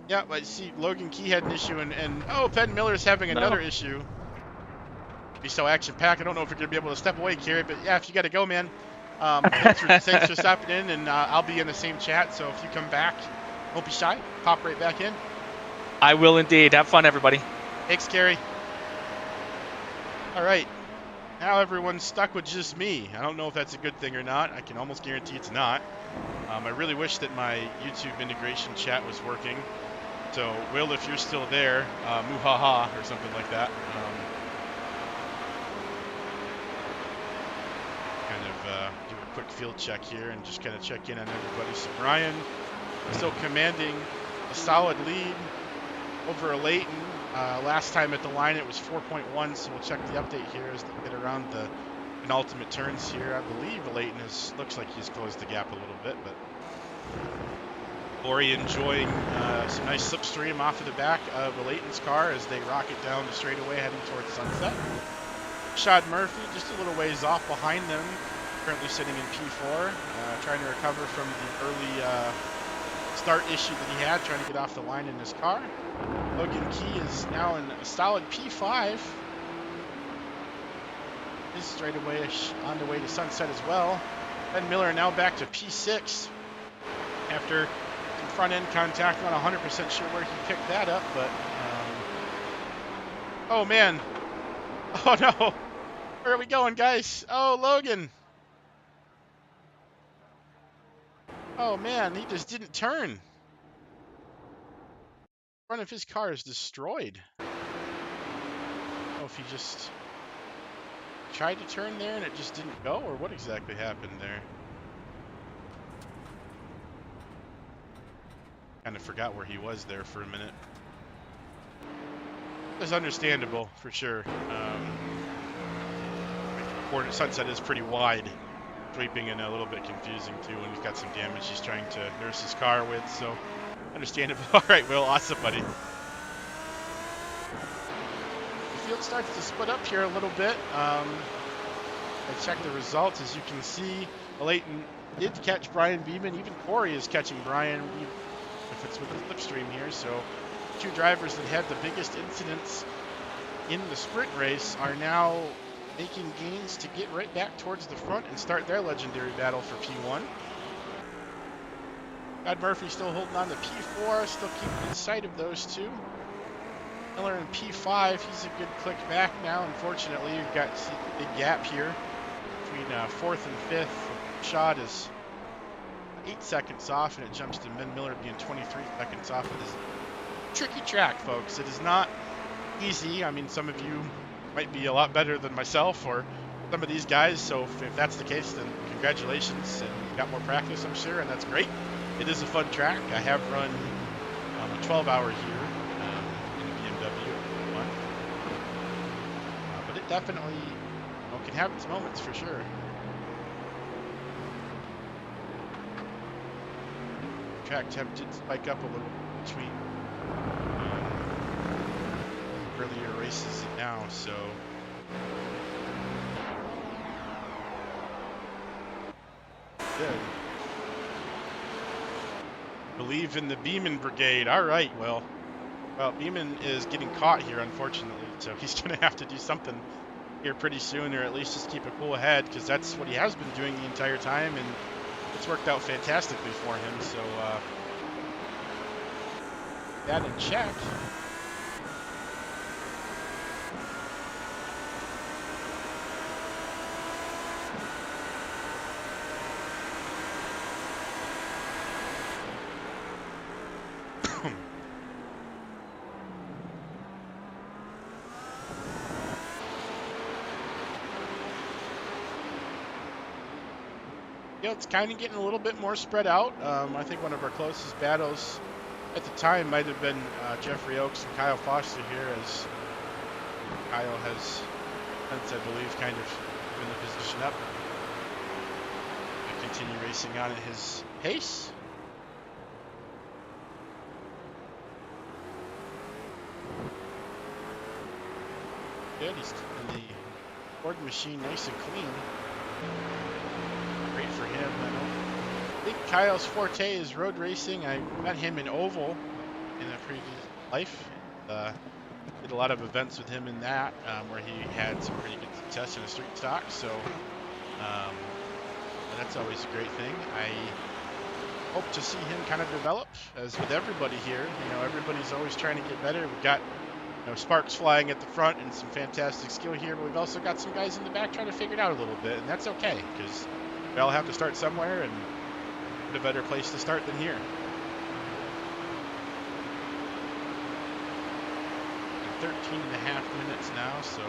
Yeah, I see Logan Key had an issue, and oh, Ben Miller's having another issue. Be so action-packed. I don't know if you're going to be able to step away, Kerry, but yeah, if you got to go, man. Thanks for stopping in, and I'll be in the same chat, so if you come back, don't be shy. Pop right back in. I will indeed. Have fun, everybody. Thanks, Kerry. All right. Now everyone's stuck with just me. I don't know if that's a good thing or not. I can almost guarantee it's not. I really wish that my YouTube integration chat was working. So, Will, if you're still there, muhaha or something like that. Kind of do a quick field check here and just kind of check in on everybody. So Brian still commanding a solid lead over Leighton. Last time at the line it was 4.1, so we'll check the update here as they get around the penultimate turns here. I believe Leighton looks like he's closed the gap a little bit, but Corey enjoying some nice slipstream off of the back of Leighton's car as they rocket down the straightaway heading towards sunset. Shad Murphy just a little ways off behind them, currently sitting in P4, trying to recover from the early start issue that he had, trying to get off the line in his car. Logan Key is now in a solid P5. He's straight away on the way to sunset as well. Ben Miller now back to P6 after some front end contact. I'm not 100% sure where he picked that up, but oh man, oh no, where are we going, guys? Oh, Logan. Oh man, he just didn't turn. Front of his car is destroyed. I don't know if he just tried to turn there and it just didn't go, or what exactly happened there. Kind of forgot where he was there for a minute. It's understandable for sure. Sunset is pretty wide, sweeping and a little bit confusing too when he's got some damage he's trying to nurse his car with, so understandable. All right, Will, awesome, buddy. The field starts to split up here a little bit. I checked the results. As you can see, Leighton did catch Brian Beeman. Even Corey is catching Brian if it's with the slipstream here. So two drivers that had the biggest incidents in the sprint race are now making gains to get right back towards the front and start their legendary battle for P1. Scott Murphy still holding on to P4, still keeping in sight of those two. Miller in P5, he's a good click back now. Unfortunately, you've got a big gap here between 4th and 5th. Shot is 8 seconds off, and it jumps to Miller being 23 seconds off. It is a tricky track, folks. It is not easy. I mean, some of you might be a lot better than myself or some of these guys, so if that's the case, then congratulations, and you got more practice, I'm sure, and that's great. It is a fun track. I have run a 12-hour here in a BMW one, but it definitely can have its moments for sure. Track temp did spike up a little between earlier races and now, so good. Believe in the Beeman Brigade. All right, well, Beeman is getting caught here, unfortunately, so he's going to have to do something here pretty soon, or at least just keep a cool head, because that's what he has been doing the entire time, and it's worked out fantastically for him. So that in check. Yeah, it's kind of getting a little bit more spread out. I think one of our closest battles at the time might have been Jeffrey Oakes and Kyle Foster here, as Kyle has, since I believe, kind of given the position up and continue racing on at his pace. Good, he's keeping the Ford machine nice and clean. Great for him. I think Kyle's forte is road racing. I met him in Oval in a previous life. Did a lot of events with him in that, where he had some pretty good success in a street stock. So that's always a great thing. I hope to see him kind of develop, as with everybody here. You know, everybody's always trying to get better. We've got sparks flying at the front and some fantastic skill here, but we've also got some guys in the back trying to figure it out a little bit, and that's okay, because we all have to start somewhere, and what a better place to start than here. 13.5 minutes now, so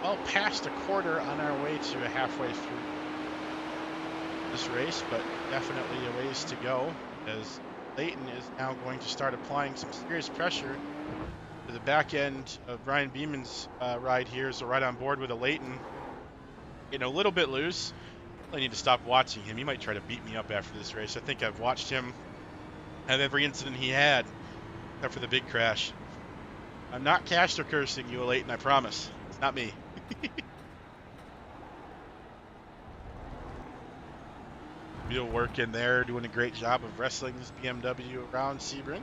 well past a quarter on our way to halfway through this race, but definitely a ways to go, as Leighton is now going to start applying some serious pressure to the back end of Brian Beeman's ride here. So right on board with a Leighton, getting a little bit loose. I need to stop watching him. He might try to beat me up after this race. I think I've watched him have every incident he had, except for the big crash. I'm not caster cursing you, Leighton, I promise. It's not me. Real work in there, doing a great job of wrestling this BMW around Sebring.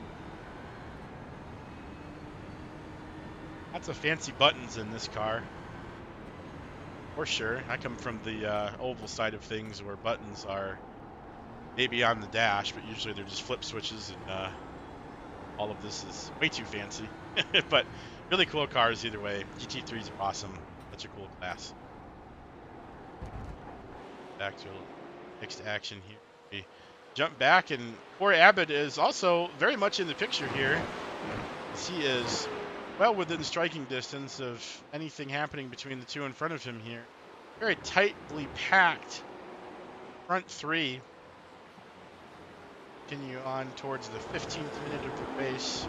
Lots of fancy buttons in this car, for sure. I come from the oval side of things, where buttons are maybe on the dash, but usually they're just flip switches, and all of this is way too fancy. But really cool cars either way. GT3s are awesome. Such a cool class. Back to Mixed action here. We jump back, and Corey Abbott is also very much in the picture here, as he is well within striking distance of anything happening between the two in front of him here. Very tightly packed front three. Continue on towards the 15th minute of the race.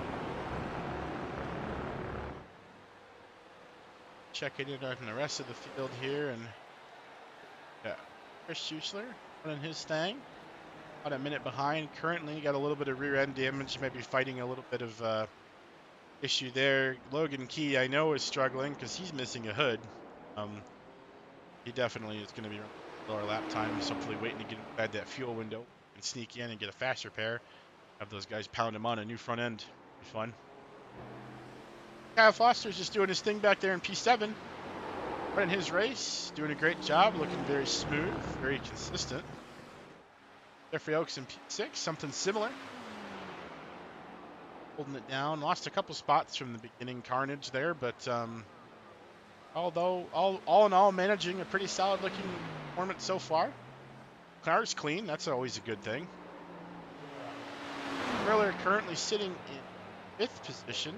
Checking in on the rest of the field here, and yeah, Chris Schuessler running his thing. About a minute behind. Currently got a little bit of rear end damage. Maybe fighting a little bit of issue there. Logan Key, I know, is struggling because he's missing a hood. He definitely is going to be lower lap times. Hopefully waiting to get inside that fuel window and sneak in and get a faster pair. Have those guys pound him on a new front end. Be fun. Kyle Foster's just doing his thing back there in P7. Running his race. Doing a great job. Looking very smooth. Very consistent. Jeffrey Oaks in P6. Something similar. Holding it down. Lost a couple spots from the beginning carnage there, but although all in all managing a pretty solid looking performance so far. Car's clean. That's always a good thing. Thriller currently sitting in 5th position.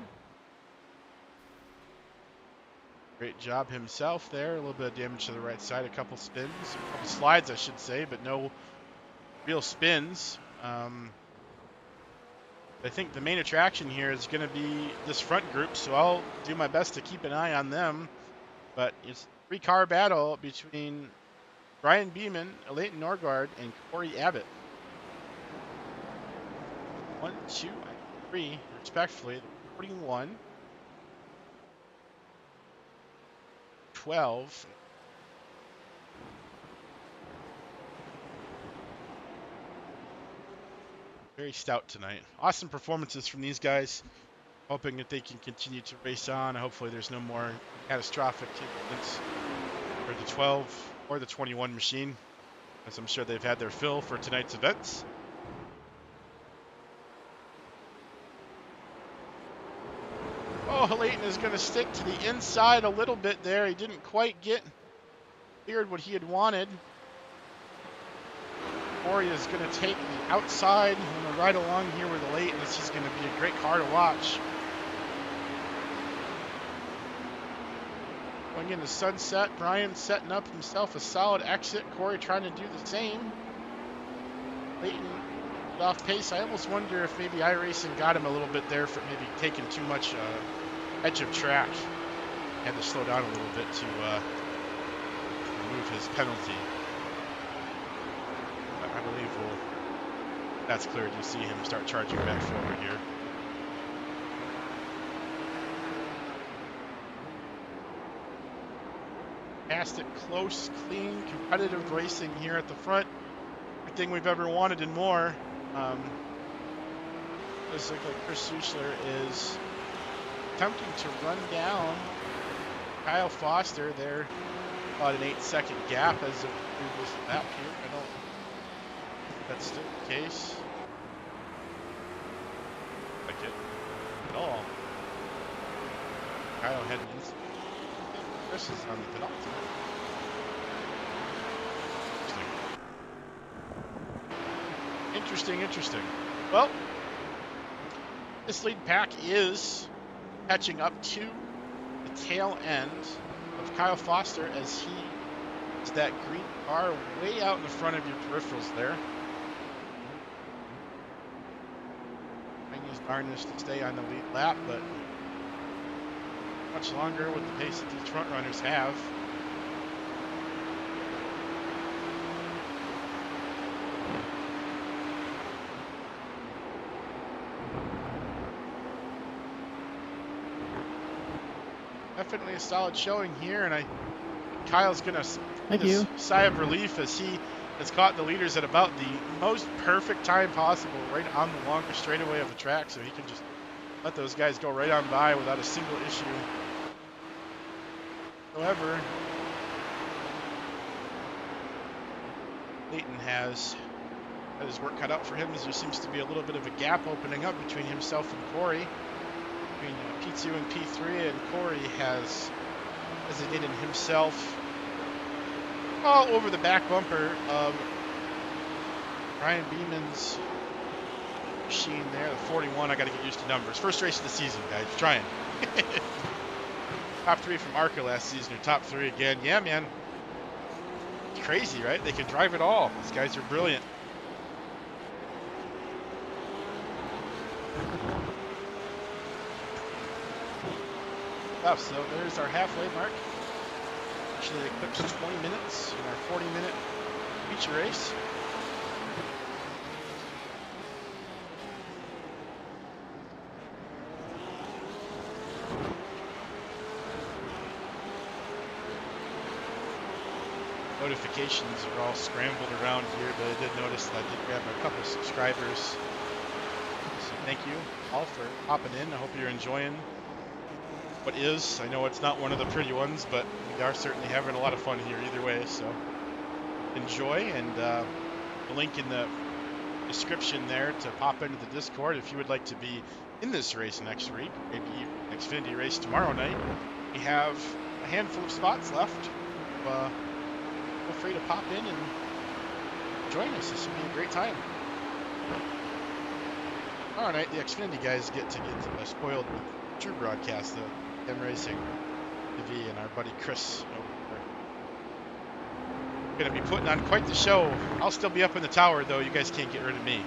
Great job himself there. A little bit of damage to the right side. A couple spins. A couple slides, I should say, but no real spins. I think the main attraction here is going to be this front group, so I'll do my best to keep an eye on them. But it's a 3-car battle between Brian Beeman, Leighton Norgard, and Corey Abbott. 1, 2, and 3, respectively. 41, 12. Very stout tonight. Awesome performances from these guys. Hoping that they can continue to race on. Hopefully there's no more catastrophic incidents for the 12 or the 21 machine, as I'm sure they've had their fill for tonight's events. Oh, Leighton is going to stick to the inside a little bit there. He didn't quite get cleared what he had wanted. Corey is going to take the outside and right along here with the Leighton. This is going to be a great car to watch. Going into sunset, Brian setting up himself a solid exit. Corey trying to do the same. Leighton off pace. I almost wonder if maybe iRacing got him a little bit there for maybe taking too much edge of track. Had to slow down a little bit to remove his penalty. But I believe that's cleared. You see him start charging back forward here. Fantastic, close, clean, competitive racing here at the front. Everything we've ever wanted and more. Looks like Chris Schuessler is attempting to run down Kyle Foster there. About an 8-second gap as of the previous lap here. I don't think that's still the case. Like it at all. Kyle had an instant. Chris is on the penalty. Interesting. Well, this lead pack is catching up to the tail end of Kyle Foster as he is that green car way out in the front of your peripherals there. Trying his darndest to stay on the lead lap, but much longer with the pace that these front runners have. Definitely a solid showing here, and Kyle's gonna sigh of relief as he has caught the leaders at about the most perfect time possible, right on the longest straightaway of the track, so he can just let those guys go right on by without a single issue. However, Leighton has his work cut out for him, as there seems to be a little bit of a gap opening up between himself and Corey. Between P2 and P3, and Corey has designated himself all over the back bumper of Brian Beeman's machine there, the 41. I got to get used to numbers. First race of the season, guys. Trying. Top 3 from ARCA last season, or top 3 again. Yeah, man. It's crazy, right? They can drive it all. These guys are brilliant. Oh, so there's our halfway mark. Actually, eclipsed 20 minutes in our 40-minute feature race. Notifications are all scrambled around here, but I did notice that I did grab a couple subscribers. So thank you all for hopping in. I hope you're enjoying what is. I know it's not one of the pretty ones, but we are certainly having a lot of fun here either way, so enjoy. And the link in the description there to pop into the Discord if you would like to be in this race next week, maybe an Xfinity race tomorrow night. We have a handful of spots left. Feel free to pop in and join us. This will be a great time. Tomorrow night, the Xfinity guys get spoiled with true broadcast, the iRacing TV, and our buddy Chris over there. Going to be putting on quite the show. I'll still be up in the tower, though. You guys can't get rid of me.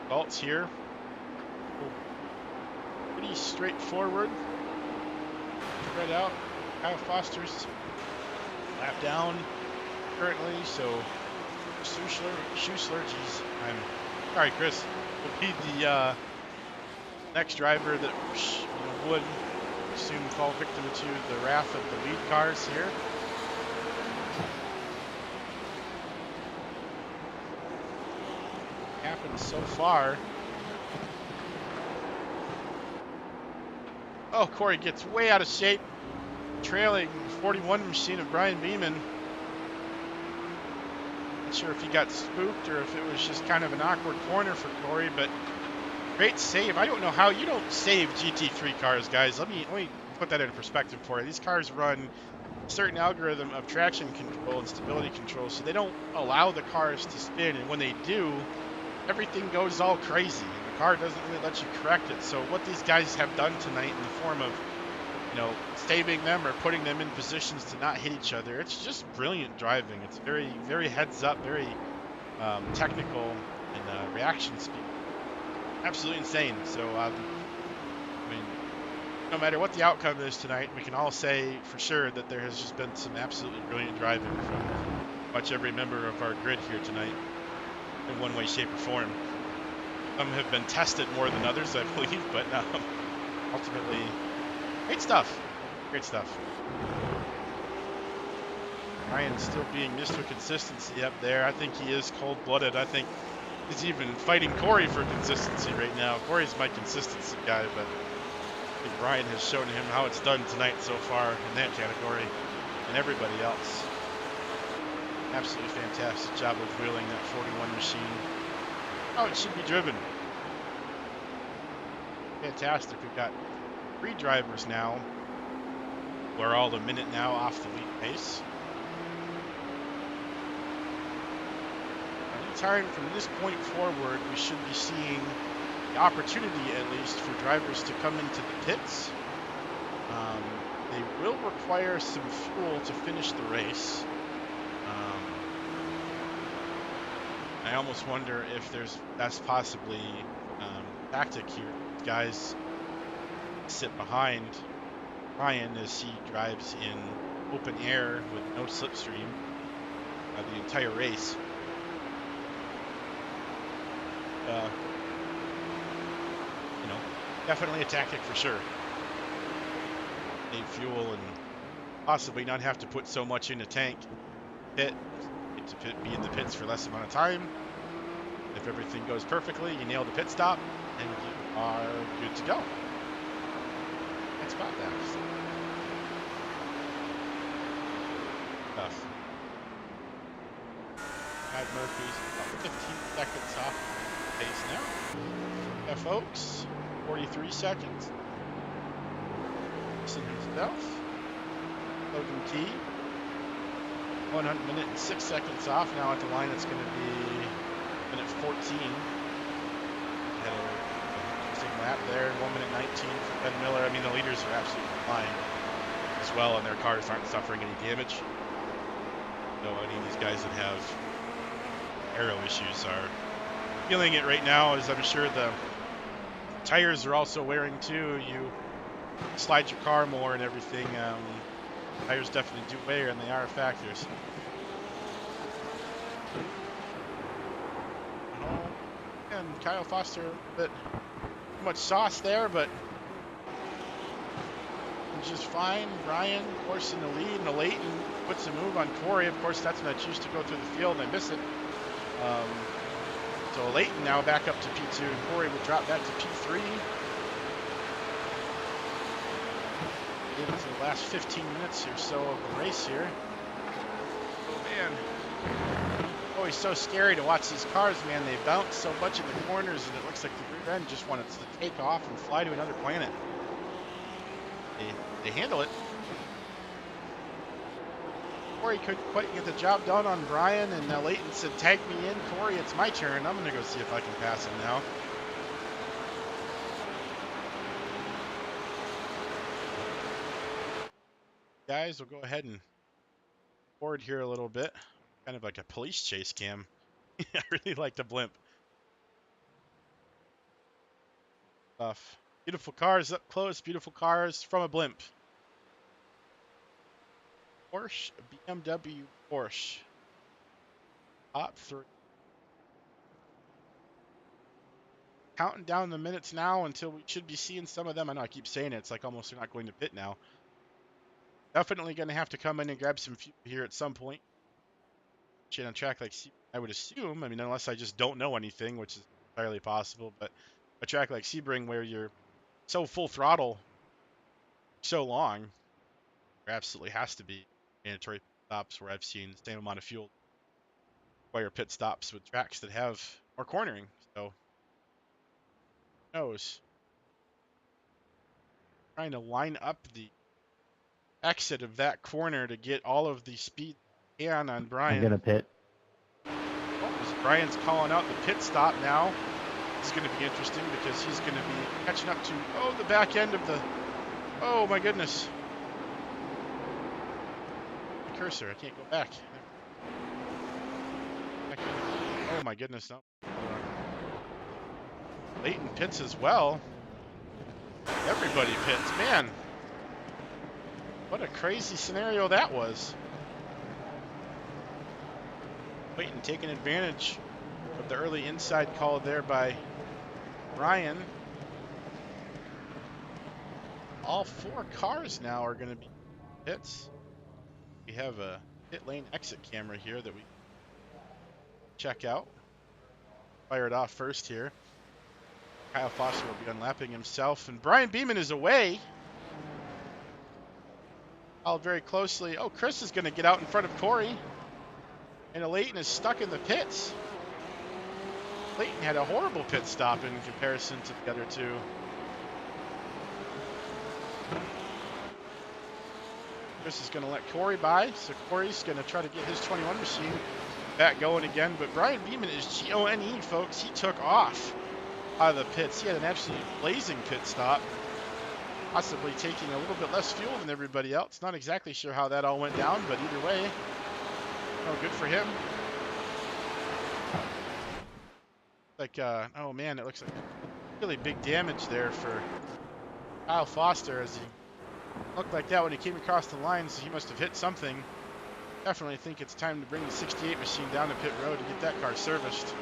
Faults here. Pretty straightforward. Spread out. Kyle Foster's lap down currently, so Schussler, geez, I'm sorry, Chris, will be the next driver that would soon fall victim to the wrath of the lead cars here. Happened so far. Oh, Corey gets way out of shape, trailing 41 machine of Brian Beeman. Not sure if he got spooked or if it was just kind of an awkward corner for Corey, but great save. I don't know how you don't save GT3 cars, guys. Let me put that into perspective for you. These cars run a certain algorithm of traction control and stability control, so they don't allow the cars to spin, and when they do, everything goes all crazy, and the car doesn't really let you correct it. So what these guys have done tonight in the form of, saving them or putting them in positions to not hit each other, it's just brilliant driving. It's very, very heads up, very technical, and reaction speed. Absolutely insane. So, no matter what the outcome is tonight, we can all say for sure that there has just been some absolutely brilliant driving from much every member of our grid here tonight, in one way, shape, or form. Some have been tested more than others, I believe, but ultimately, great stuff. Great stuff. Ryan's still being Mr. Consistency up there. I think he is cold-blooded. I think he's even fighting Corey for consistency right now. Corey's my consistency guy, but I think Ryan has shown him how it's done tonight so far in that category, and everybody else. Absolutely fantastic job of wheeling that 41 machine. Oh, it should be driven. Fantastic. We've got 3 drivers now. We're all a minute now off the lead pace. Anytime from this point forward, we should be seeing the opportunity, at least, for drivers to come into the pits. They will require some fuel to finish the race. I almost wonder if that's possibly tactic here. Guys sit behind Ryan as he drives in open air with no slipstream the entire race. Definitely a tactic for sure. Save fuel and possibly not have to put so much in the tank. Get to be in the pits for less amount of time. If everything goes perfectly, you nail the pit stop, and you are good to go. That's about that. Tough. Brad Murphy's about 15 seconds off pace now. Yeah, folks. 43 seconds. Listen himself. Logan Key. 100 minute and 6 seconds off. Now at the line, it's going to be minute 14. Had a interesting lap there. 1 minute 19 for Ben Miller. I mean, the leaders are absolutely flying as well, and their cars aren't suffering any damage. So any of these guys that have aero issues are feeling it right now, as I'm sure the tires are also wearing too. You slide your car more and everything. Tires definitely do wear, and they are factors. And Kyle Foster, a bit too much sauce there, but just fine. Ryan, of course, in the lead, and Leighton puts a move on Corey. Of course, that's when I choose to go through the field, and I miss it. So Leighton now back up to P2, and Corey will drop back to P3. Into the last 15 minutes or so of the race here. Oh man. Always so scary to watch these cars, man. They bounce so much in the corners, and it looks like the rear end just wants to take off and fly to another planet. They handle it. Corey couldn't quite get the job done on Brian, and Leighton said, tag me in, Corey, it's my turn. I'm going to go see if I can pass him now. Guys, we'll go ahead and forward here a little bit. Kind of like a police chase cam. I really like the blimp. Stuff. Beautiful cars up close, beautiful cars from a blimp. Porsche, BMW, Porsche. Top 3. Counting down the minutes now until we should be seeing some of them. I know I keep saying it. It's like almost they're not going to pit now. Definitely going to have to come in and grab some fuel here at some point. On a track like I would assume, I mean, unless I just don't know anything, which is entirely possible, but a track like Sebring where you're so full throttle so long, there absolutely has to be mandatory pit stops where I've seen the same amount of fuel require pit stops with tracks that have more cornering. So, who knows? Trying to line up the exit of that corner to get all of the speed on Brian. I'm gonna pit. Oh, Brian's calling out the pit stop now. It's going to be interesting because he's going to be catching up to, the back end of the, oh my goodness. The cursor, I can't go back. Oh my goodness, no. Leighton pits as well. Everybody pits, man. What a crazy scenario that was. Leighton taking advantage of the early inside call there by Ryan. All 4 cars now are going to be pits. We have a pit lane exit camera here that we check out. Fire it off first here. Kyle Foster will be unlapping himself, and Brian Beeman is away. Followed very closely. Oh, Chris is going to get out in front of Corey. And Leighton is stuck in the pits. Leighton had a horrible pit stop in comparison to the other two. Chris is going to let Corey by, so Corey's going to try to get his 21 machine back going again. But Brian Beeman is G-O-N-E, folks. He took off out of the pits. He had an absolutely blazing pit stop, possibly taking a little bit less fuel than everybody else. Not exactly sure how that all went down, but either way, good for him. Like, oh man, it looks like really big damage there for Kyle Foster, as he looked like that when he came across the lines. He must have hit something. Definitely think it's time to bring the 68 machine down to pit road to get that car serviced.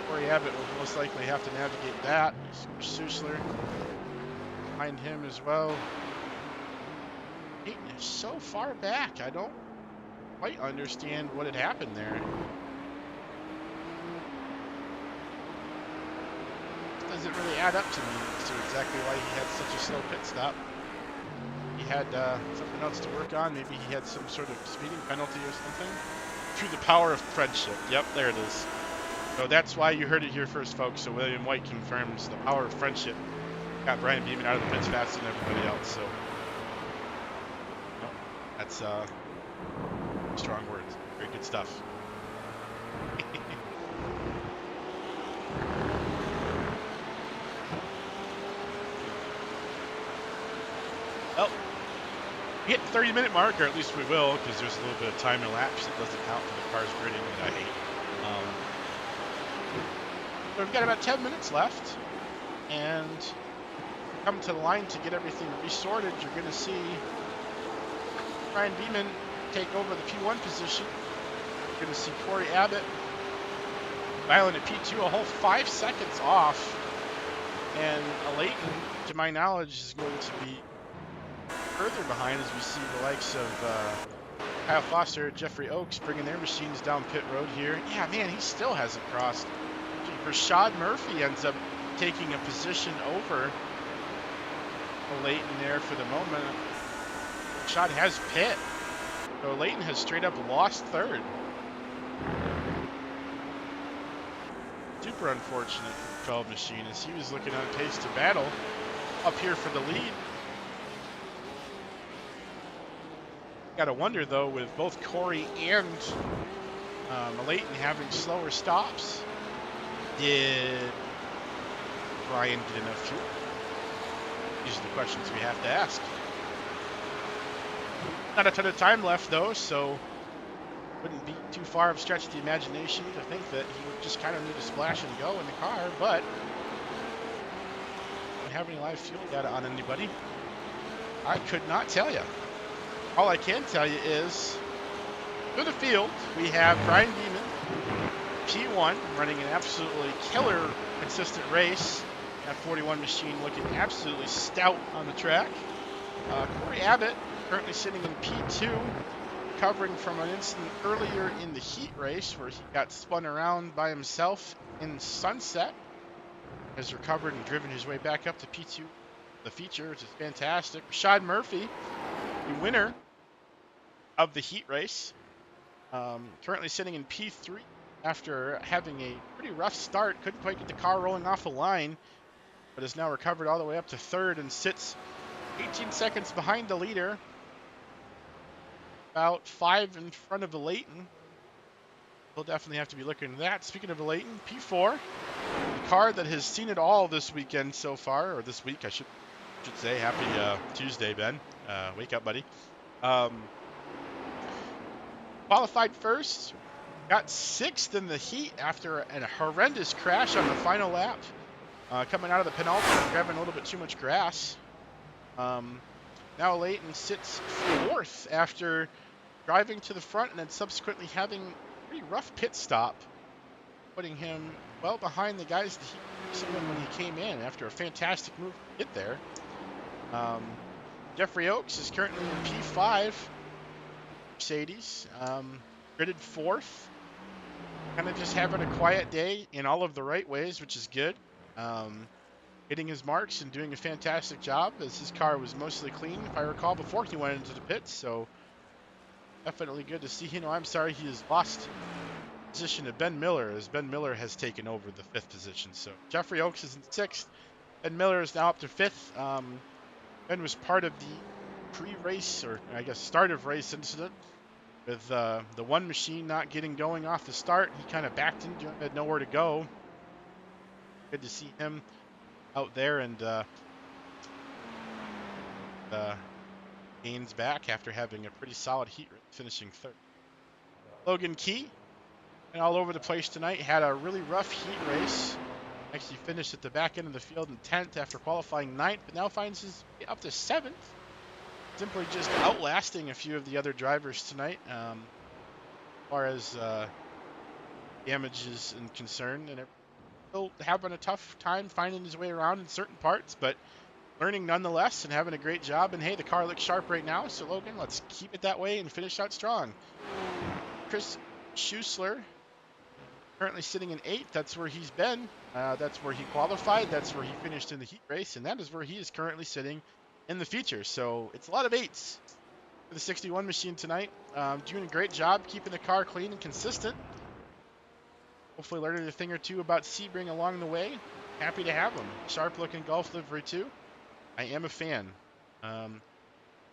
Corey Abbott will most likely have to navigate that. Susler behind him as well. Leighton is so far back. I don't quite understand what had happened there. It doesn't really add up to me as to exactly why he had such a slow pit stop. He had something else to work on. Maybe he had some sort of speeding penalty or something. Through the power of friendship. Yep, there it is. So that's why you heard it here first, folks. So William White confirms the power of friendship got Brian Beeman out of the pits faster than everybody else. So that's strong words. Very good stuff. Well, we hit the 30-minute mark, or at least we will, because there's a little bit of time elapsed that doesn't count for the cars gritting that I hate. So we've got about 10 minutes left, and come to the line to get everything resorted. You're going to see Brian Beeman take over the P1 position. You're going to see Corey Abbott battling at P2 a whole 5 seconds off, and Leighton, to my knowledge, is going to be further behind as we see the likes of Kyle Foster, Jeffrey Oakes bringing their machines down pit road here. Yeah, man, he still hasn't crossed. Rashad Murphy ends up taking a position over Leighton there for the moment. Rashad has pit, so Leighton has straight up lost third. Super unfortunate for 12 machine as he was looking on pace to battle up here for the lead. Gotta wonder though, with both Corey and Leighton having slower stops, did Brian get enough fuel? These are the questions we have to ask. Not a ton of time left though, so wouldn't be too far of a stretch of the imagination to think that he would just kind of need to splash and go in the car, but don't have any live fuel data on anybody. I could not tell you. All I can tell you is, through the field, we have Brian Beeman, P1, running an absolutely killer, consistent race. That 41 machine looking absolutely stout on the track. Corey Abbott, currently sitting in P2, recovering from an incident earlier in the heat race where he got spun around by himself in Sunset. Has recovered and driven his way back up to P2, the feature, which is fantastic. Rashad Murphy, the winner of the heat race, currently sitting in P3 after having a pretty rough start. Couldn't quite get the car rolling off the line, but has now recovered all the way up to third and sits 18 seconds behind the leader, about 5 in front of Leighton. We'll definitely have to be looking at that. Speaking of Leighton, P4, the car that has seen it all this weekend so far, or this week I should say. Happy Tuesday, Ben. Wake up, buddy. Qualified first, got 6th in the heat after a horrendous crash on the final lap. Coming out of the penultimate, grabbing a little bit too much grass. Now Leighton sits 4th after driving to the front and then subsequently having a pretty rough pit stop, putting him well behind the guys that he saw when he came in after a fantastic move to get there. Jeffrey Oakes is currently in P5, Mercedes, gridded 4th. Kind of just having a quiet day in all of the right ways, which is good. Hitting his marks and doing a fantastic job, as his car was mostly clean, if I recall, before he went into the pits. So definitely good to see. You know, I'm sorry he has lost position to Ben Miller, as Ben Miller has taken over the 5th position. So Jeffrey Oakes is in 6th. Ben Miller is now up to 5th. Ben was part of the pre-race, or I guess start of race incident, with the one machine not getting going off the start. He kind of backed into it, had nowhere to go. Good to see him out there, and gains back after having a pretty solid heat race, finishing 3rd. Logan Key, and all over the place tonight, had a really rough heat race. Actually finished at the back end of the field in 10th after qualifying 9th, but now finds his way up to 7th. Simply just outlasting a few of the other drivers tonight, as far as damages and concern, and still having a tough time finding his way around in certain parts, but learning nonetheless and having a great job. And hey, the car looks sharp right now, so Logan, let's keep it that way and finish out strong. Chris Schuessler, currently sitting in 8th. That's where he's been. That's where he qualified. That's where he finished in the heat race, and that is where he is currently sitting in the feature. So it's a lot of 8s for the 61 machine tonight. Doing a great job keeping the car clean and consistent. hopefully learning a thing or two about Sebring along the way. Happy to have him. Sharp looking golf livery too. I am a fan.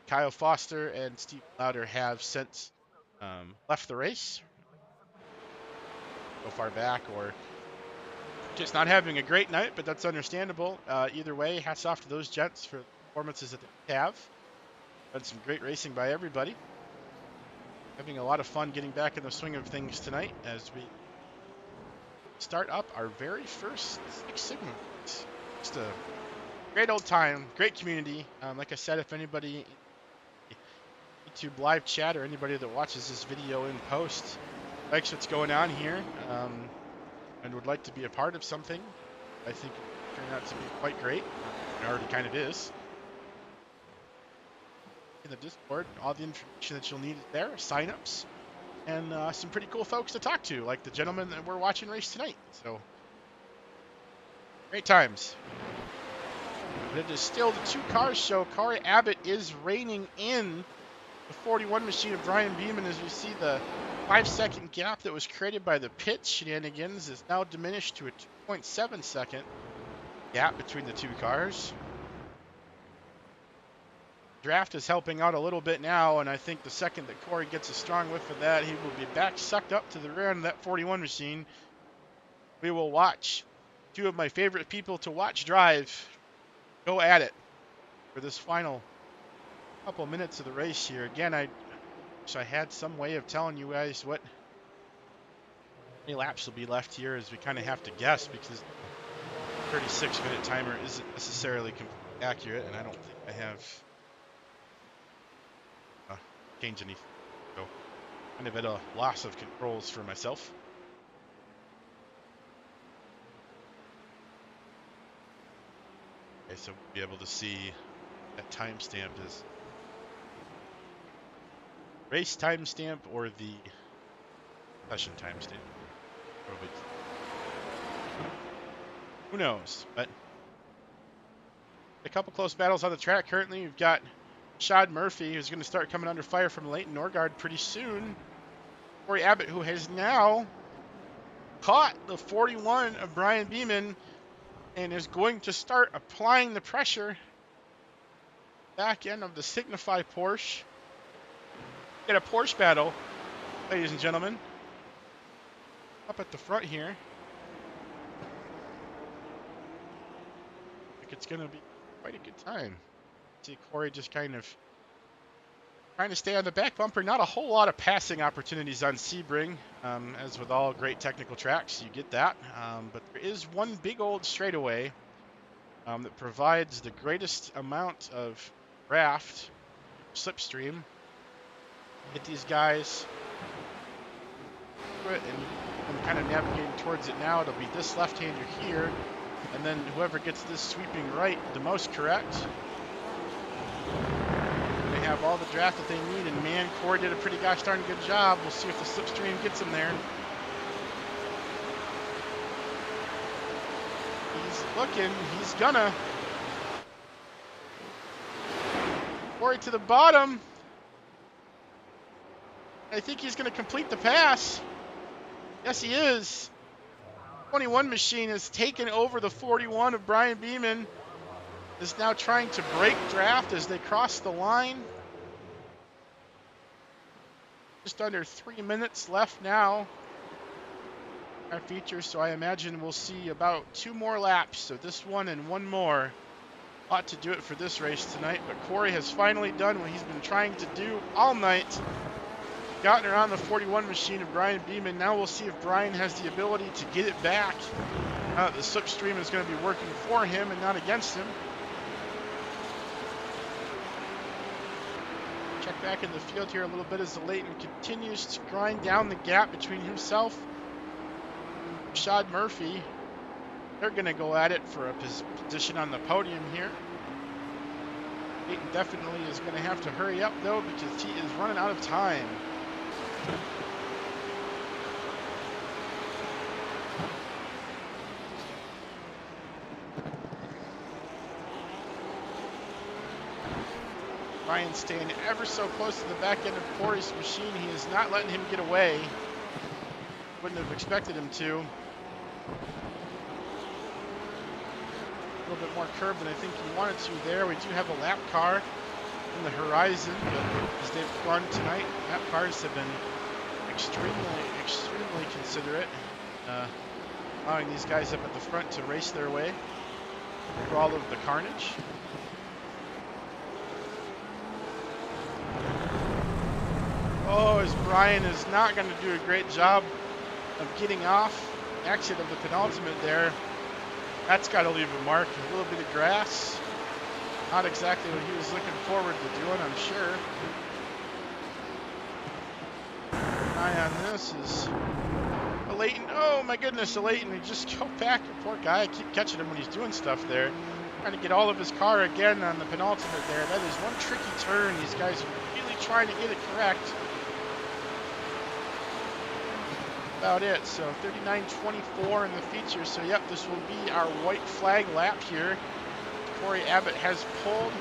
Kyle Foster and Steve Lauder have since left the race. So far back, or just not having a great night, but that's understandable. Either way, hats off to those gents for the performances that they have. Been some great racing by everybody. Having a lot of fun getting back in the swing of things tonight as we start up our very first Six Sigma. Just a great old time, great community. Like I said, if anybody YouTube live chat or anybody that watches this video in post likes what's going on here and would like to be a part of something, I think it will turn out to be quite great. It already kind of is. In the Discord, all the information that you'll need is there, signups, and some pretty cool folks to talk to, like the gentleman that we're watching race tonight. So, great times. But it is still the two cars show. Corey Abbott is reining in the 41 machine of Brian Beeman as we see the 5-second gap that was created by the pit shenanigans is now diminished to a 2.7 second gap between the two cars. Draft is helping out a little bit now, and I think the second that Corey gets a strong whiff of that, he will be back sucked up to the rear end of that 41 machine. We will watch two of my favorite people to watch drive go at it for this final couple minutes of the race here. Again, I wish I had some way of telling you guys what many laps will be left here, as we kind of have to guess because 36-minute timer isn't necessarily accurate, and I don't think I have changed anything. So kind of at a loss of controls for myself. Okay, so we'll be able to see that timestamp is race timestamp or the session timestamp. Probably. Who knows? But a couple close battles on the track currently. We've got Rashad Murphy, who's going to start coming under fire from Leighton Norgard pretty soon. Corey Abbott, who has now caught the 41 of Brian Beeman and is going to start applying the pressure back end of the Signify Porsche. Get a Porsche battle, ladies and gentlemen, up at the front here. I think it's going to be quite a good time. See Corey just kind of trying to stay on the back bumper. Not a whole lot of passing opportunities on Sebring. As with all great technical tracks, you get that. But there is one big old straightaway that provides the greatest amount of draft slipstream. Get these guys through it, and I'm kind of navigating towards it now. It'll be this left-hander here, and then whoever gets this sweeping right the most correct. They have all the draft that they need, and man, Corey did a pretty gosh darn good job. We'll see if the slipstream gets him there. He's looking, he's gonna. Corey to the bottom. I think he's going to complete the pass. Yes, he is. 21 machine has taken over the 41 of Brian Beeman. Is now trying to break draft as they cross the line. Just under 3 minutes left now. Our feature, so I imagine we'll see about 2 more laps. So this one and one more ought to do it for this race tonight. But Corey has finally done what he's been trying to do all night. Gotten around the 41 machine of Brian Beeman. Now we'll see if Brian has the ability to get it back. The slipstream is going to be working for him and not against him. Check back in the field here a little bit as the Leighton continues to grind down the gap between himself and Rashad Murphy. They're going to go at it for a position on the podium here. Leighton definitely is going to have to hurry up though, because he is running out of time. Brian staying ever so close to the back end of Corey's machine. He is not letting him get away. Wouldn't have expected him to. A little bit more curb than I think he wanted to there. We do have a lap car in the horizon, but as they've gone tonight, lap cars have been extremely considerate, allowing these guys up at the front to race their way through all of the carnage. Oh, as Brian is not going to do a great job of getting off the exit of the penultimate there. That's got to leave a mark. A little bit of grass. Not exactly what he was looking forward to doing, I'm sure. An eye on this is a Leighton. Oh my goodness, a Leighton. He just go back. Poor guy. I keep catching him when he's doing stuff there. Trying to get all of his car again on the penultimate there. That is one tricky turn. These guys are really trying to get it correct. About it. So 39.24 in the feature. So yep, this will be our white flag lap here. Corey Abbott has pulled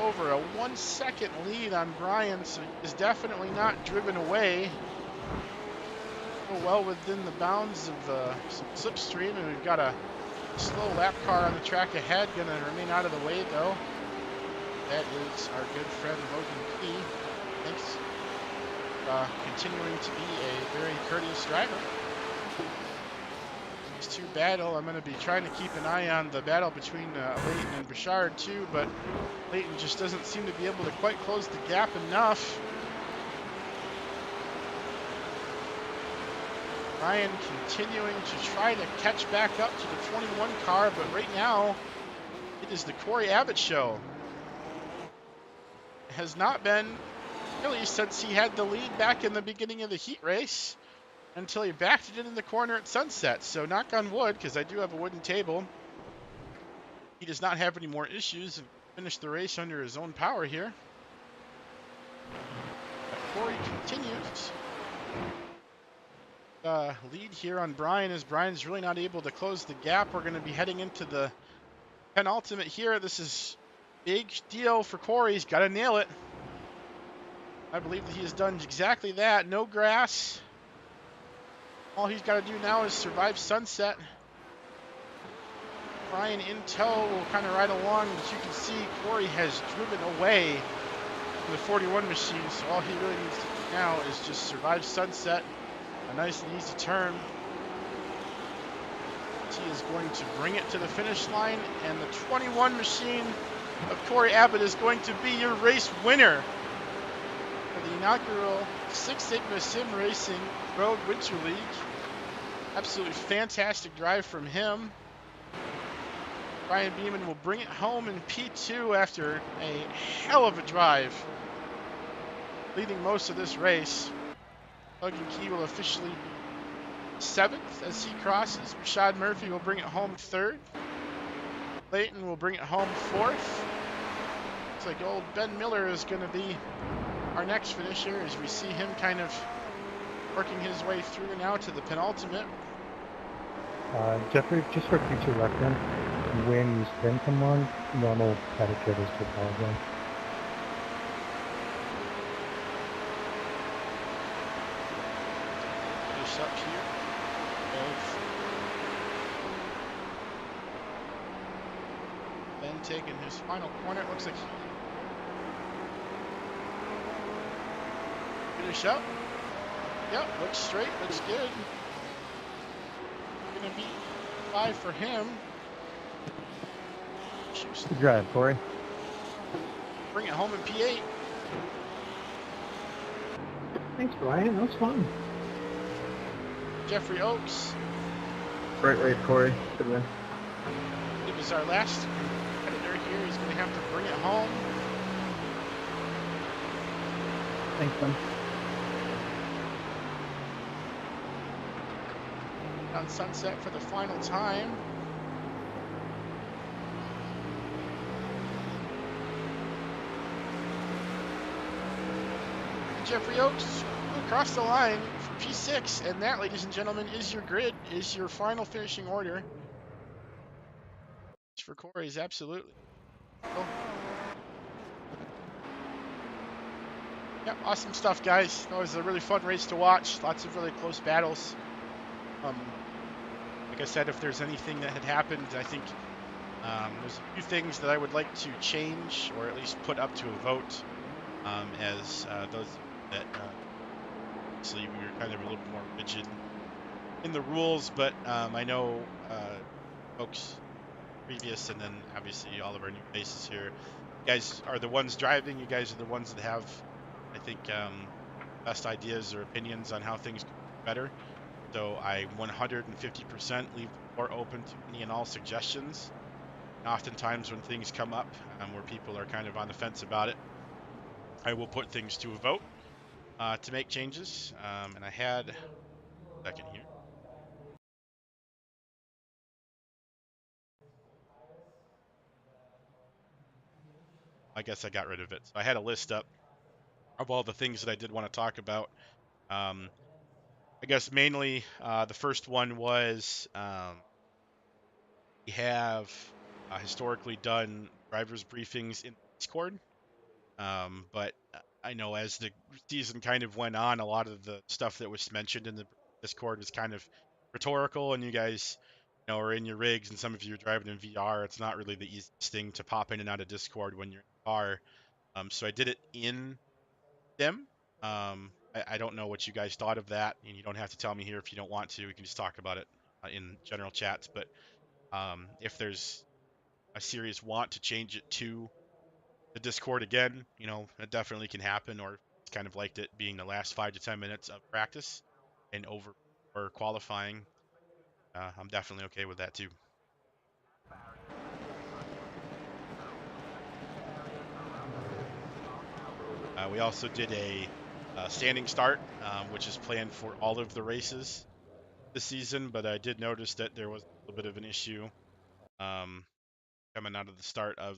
over a 1 second lead on Brian, so is definitely not driven away. Well within the bounds of some slipstream, and we've got a slow lap car on the track ahead, going to remain out of the way though. That is our good friend Logan P. Thanks. Continuing to be a very courteous driver. These two battle. I'm going to be trying to keep an eye on the battle between Leighton and Bouchard too, but Leighton just doesn't seem to be able to quite close the gap enough. Ryan continuing to try to catch back up to the 21 car, but right now it is the Corey Abbott show. It has not been really since he had the lead back in the beginning of the heat race until he backed it in the corner at sunset. So knock on wood, because I do have a wooden table. He does not have any more issues and finished the race under his own power here. But Corey continues. Lead here on Brian, as Brian's really not able to close the gap. We're going to be heading into the penultimate here. This is big deal for Corey. He's got to nail it. I believe that he has done exactly that. No grass. All he's got to do now is survive sunset. Brian in tow will kind of ride along. As you can see, Corey has driven away from the 41 machine, so all he really needs to do now is just survive sunset. A nice and easy turn. He is going to bring it to the finish line, and the 21 machine of Corey Abbott is going to be your race winner for the inaugural Six Sigma Sim Racing Road Winter League. Absolutely fantastic drive from him. Brian Beeman will bring it home in P2 after a hell of a drive, leading most of this race. Logan Key will officially be 7th as he crosses. Rashad Murphy will bring it home 3rd. Leighton will bring it home 4th. Looks like old Ben Miller is going to be our next finisher, as we see him kind of working his way through now to the penultimate. Jeffrey, just for future reference, when you spin someone, normal etiquette is to apologize. Finish up here. Ben taking his final corner. It looks like finish up. Yep, looks straight, looks good. Gonna be 5 for him. Good drive, Corey. Bring it home in P8. Thanks, Brian. That was fun. Jeffrey Oakes. Great race, Corey. Good win. It was our last competitor here. He's going to have to bring it home. Thanks, Ben. On sunset for the final time. Jeffrey Oakes across the line for P6, and that, ladies and gentlemen, is your grid, is your final finishing order. For Corey's, absolutely. Cool. Yeah, awesome stuff, guys. That was a really fun race to watch. Lots of really close battles. Like I said, if there's anything that had happened, I think there's a few things that I would like to change or at least put up to a vote. As those that obviously we were kind of a little bit more rigid in the rules, but I know folks previous and then obviously all of our new faces here. You guys are the ones driving. You guys are the ones that have, I think, best ideas or opinions on how things could be better. So I 150% leave the floor open to any and all suggestions. Oftentimes when things come up where people are kind of on the fence about it, I will put things to a vote to make changes. And I had a second here. I guess I got rid of it. So I had a list up of all the things that I did want to talk about. I guess mainly the first one was we have historically done drivers briefings in Discord. But I know as the season kind of went on, a lot of the stuff that was mentioned in the Discord was kind of rhetorical, and you guys, are in your rigs, and some of you are driving in VR. It's not really the easiest thing to pop in and out of Discord when you're in the car. So I did it in them. I don't know what you guys thought of that, and you don't have to tell me here if you don't want to. We can just talk about it in general chats. But if there's a serious want to change it to the Discord again, it definitely can happen. Or it's kind of liked it being the last 5 to 10 minutes of practice and over or qualifying. I'm definitely okay with that too. We also did a standing start, which is planned for all of the races this season, but I did notice that there was a little bit of an issue um, coming out of the start of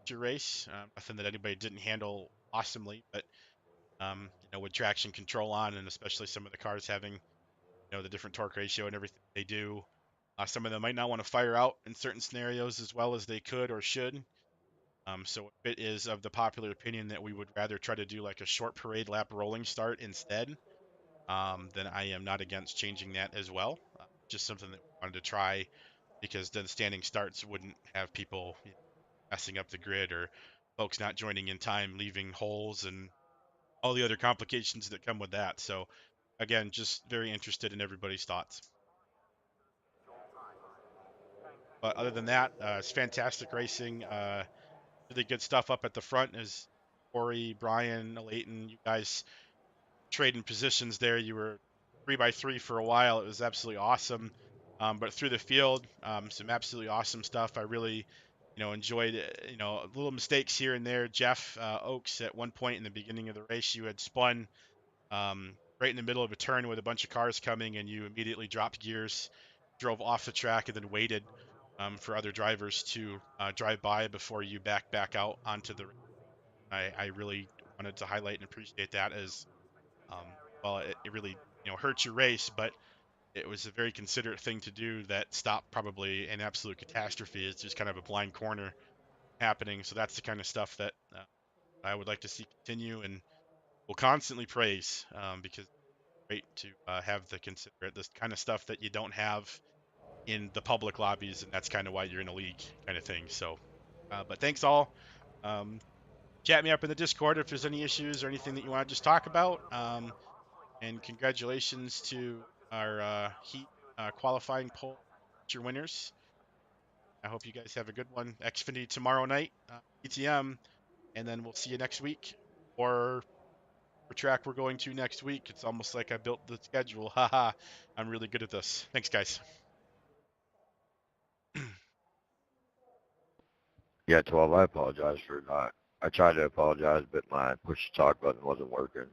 the race. Nothing that anybody didn't handle awesomely, but with traction control on, and especially some of the cars having the different torque ratio and everything they do, some of them might not want to fire out in certain scenarios as well as they could or should. So if it is of the popular opinion that we would rather try to do like a short parade lap rolling start instead, then I am not against changing that as well. Just something that we wanted to try because then standing starts wouldn't have people messing up the grid or folks not joining in time, leaving holes, and all the other complications that come with that. So, again, just very interested in everybody's thoughts. But other than that, it's fantastic racing. Really good stuff up at the front is Corey, Brian, Leighton. You guys trading positions there. You were 3x3 for a while. It was absolutely awesome. But through the field, some absolutely awesome stuff. I really, enjoyed it. Little mistakes here and there. Jeff Oakes, at one point in the beginning of the race, you had spun right in the middle of a turn with a bunch of cars coming, and you immediately dropped gears, drove off the track, and then waited for other drivers to drive by before you back out onto the. I really wanted to highlight and appreciate that as well. It really hurt your race, but it was a very considerate thing to do that stopped probably an absolute catastrophe. It's just kind of a blind corner happening. So that's the kind of stuff that I would like to see continue and will constantly praise because great to have the considerate, this kind of stuff that you don't have in the public lobbies, and that's kind of why you're in a league kind of thing. So, but thanks all. Chat me up in the Discord if there's any issues or anything that you want to just talk about. And congratulations to our Heat qualifying poll your winners. I hope you guys have a good one. Xfinity tomorrow night, ETM, and then we'll see you next week. Or track we're going to next week. It's almost like I built the schedule. Haha, I'm really good at this. Thanks, guys. Yeah, 12, I apologize for not. I tried to apologize, but my push to talk button wasn't working.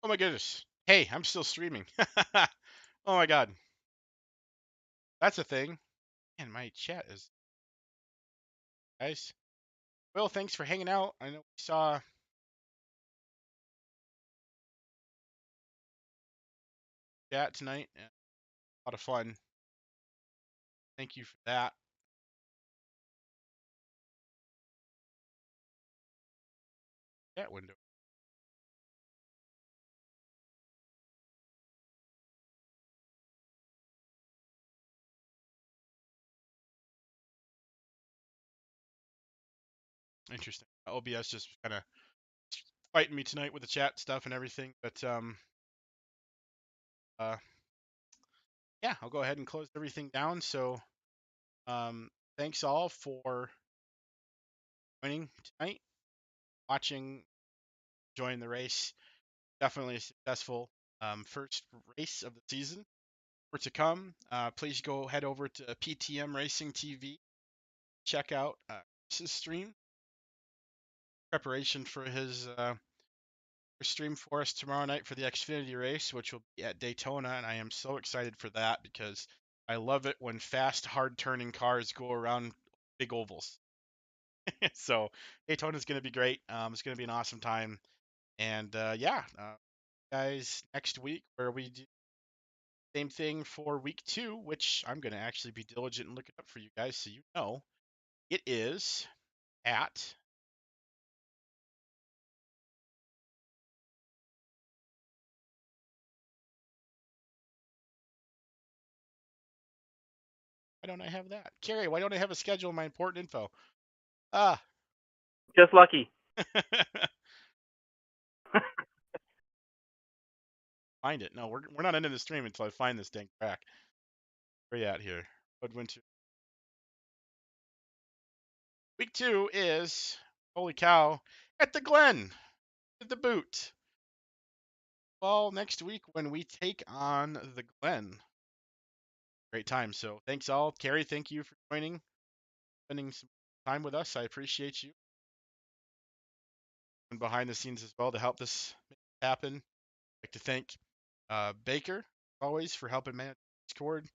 Oh my goodness. Hey, I'm still streaming. Oh my god. That's a thing. Man, my chat is... Guys. Will, thanks for hanging out. I know we saw... chat tonight. Yeah, a lot of fun. Thank you for that. Chat window. Interesting. OBS just kind of fighting me tonight with the chat stuff and everything, but yeah, I'll go ahead and close everything down. So thanks all for joining tonight, watching, enjoying the race. Definitely a successful first race of the season. For to come, please go head over to PTM Racing TV. Check out his stream. Preparation for his stream for us tomorrow night for the Xfinity race, which will be at Daytona, and I am so excited for that because I love it when fast, hard-turning cars go around big ovals. So Daytona is going to be great. It's going to be an awesome time, and yeah, guys, next week where we do the same thing for week 2, which I'm going to actually be diligent and look it up for you guys, so you know it is at... Why don't I have that? Carrie, why don't I have a schedule of my important info? Ah. Just lucky. Find it. No, we're not ending the stream until I find this dang crack. Where you at here? Winter. Week 2 is, holy cow, at the Glen, at the boot. Well, next week when we take on the Glen. Great time. So thanks all. Carrie, thank you for joining, spending some time with us. I appreciate you. And behind the scenes as well to help this happen. I'd like to thank Baker, always, for helping manage Discord.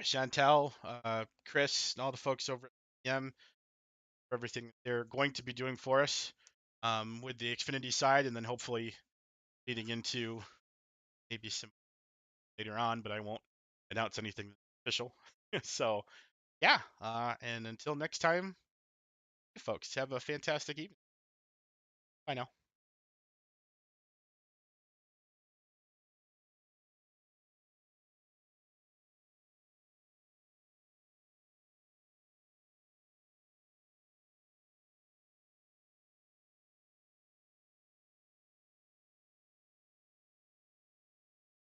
Chantel, Chris, and all the folks over at PM for everything they're going to be doing for us with the Xfinity side, and then hopefully leading into maybe some later on, but I won't announce anything official. So yeah, and until next time, folks, have a fantastic evening. Bye now.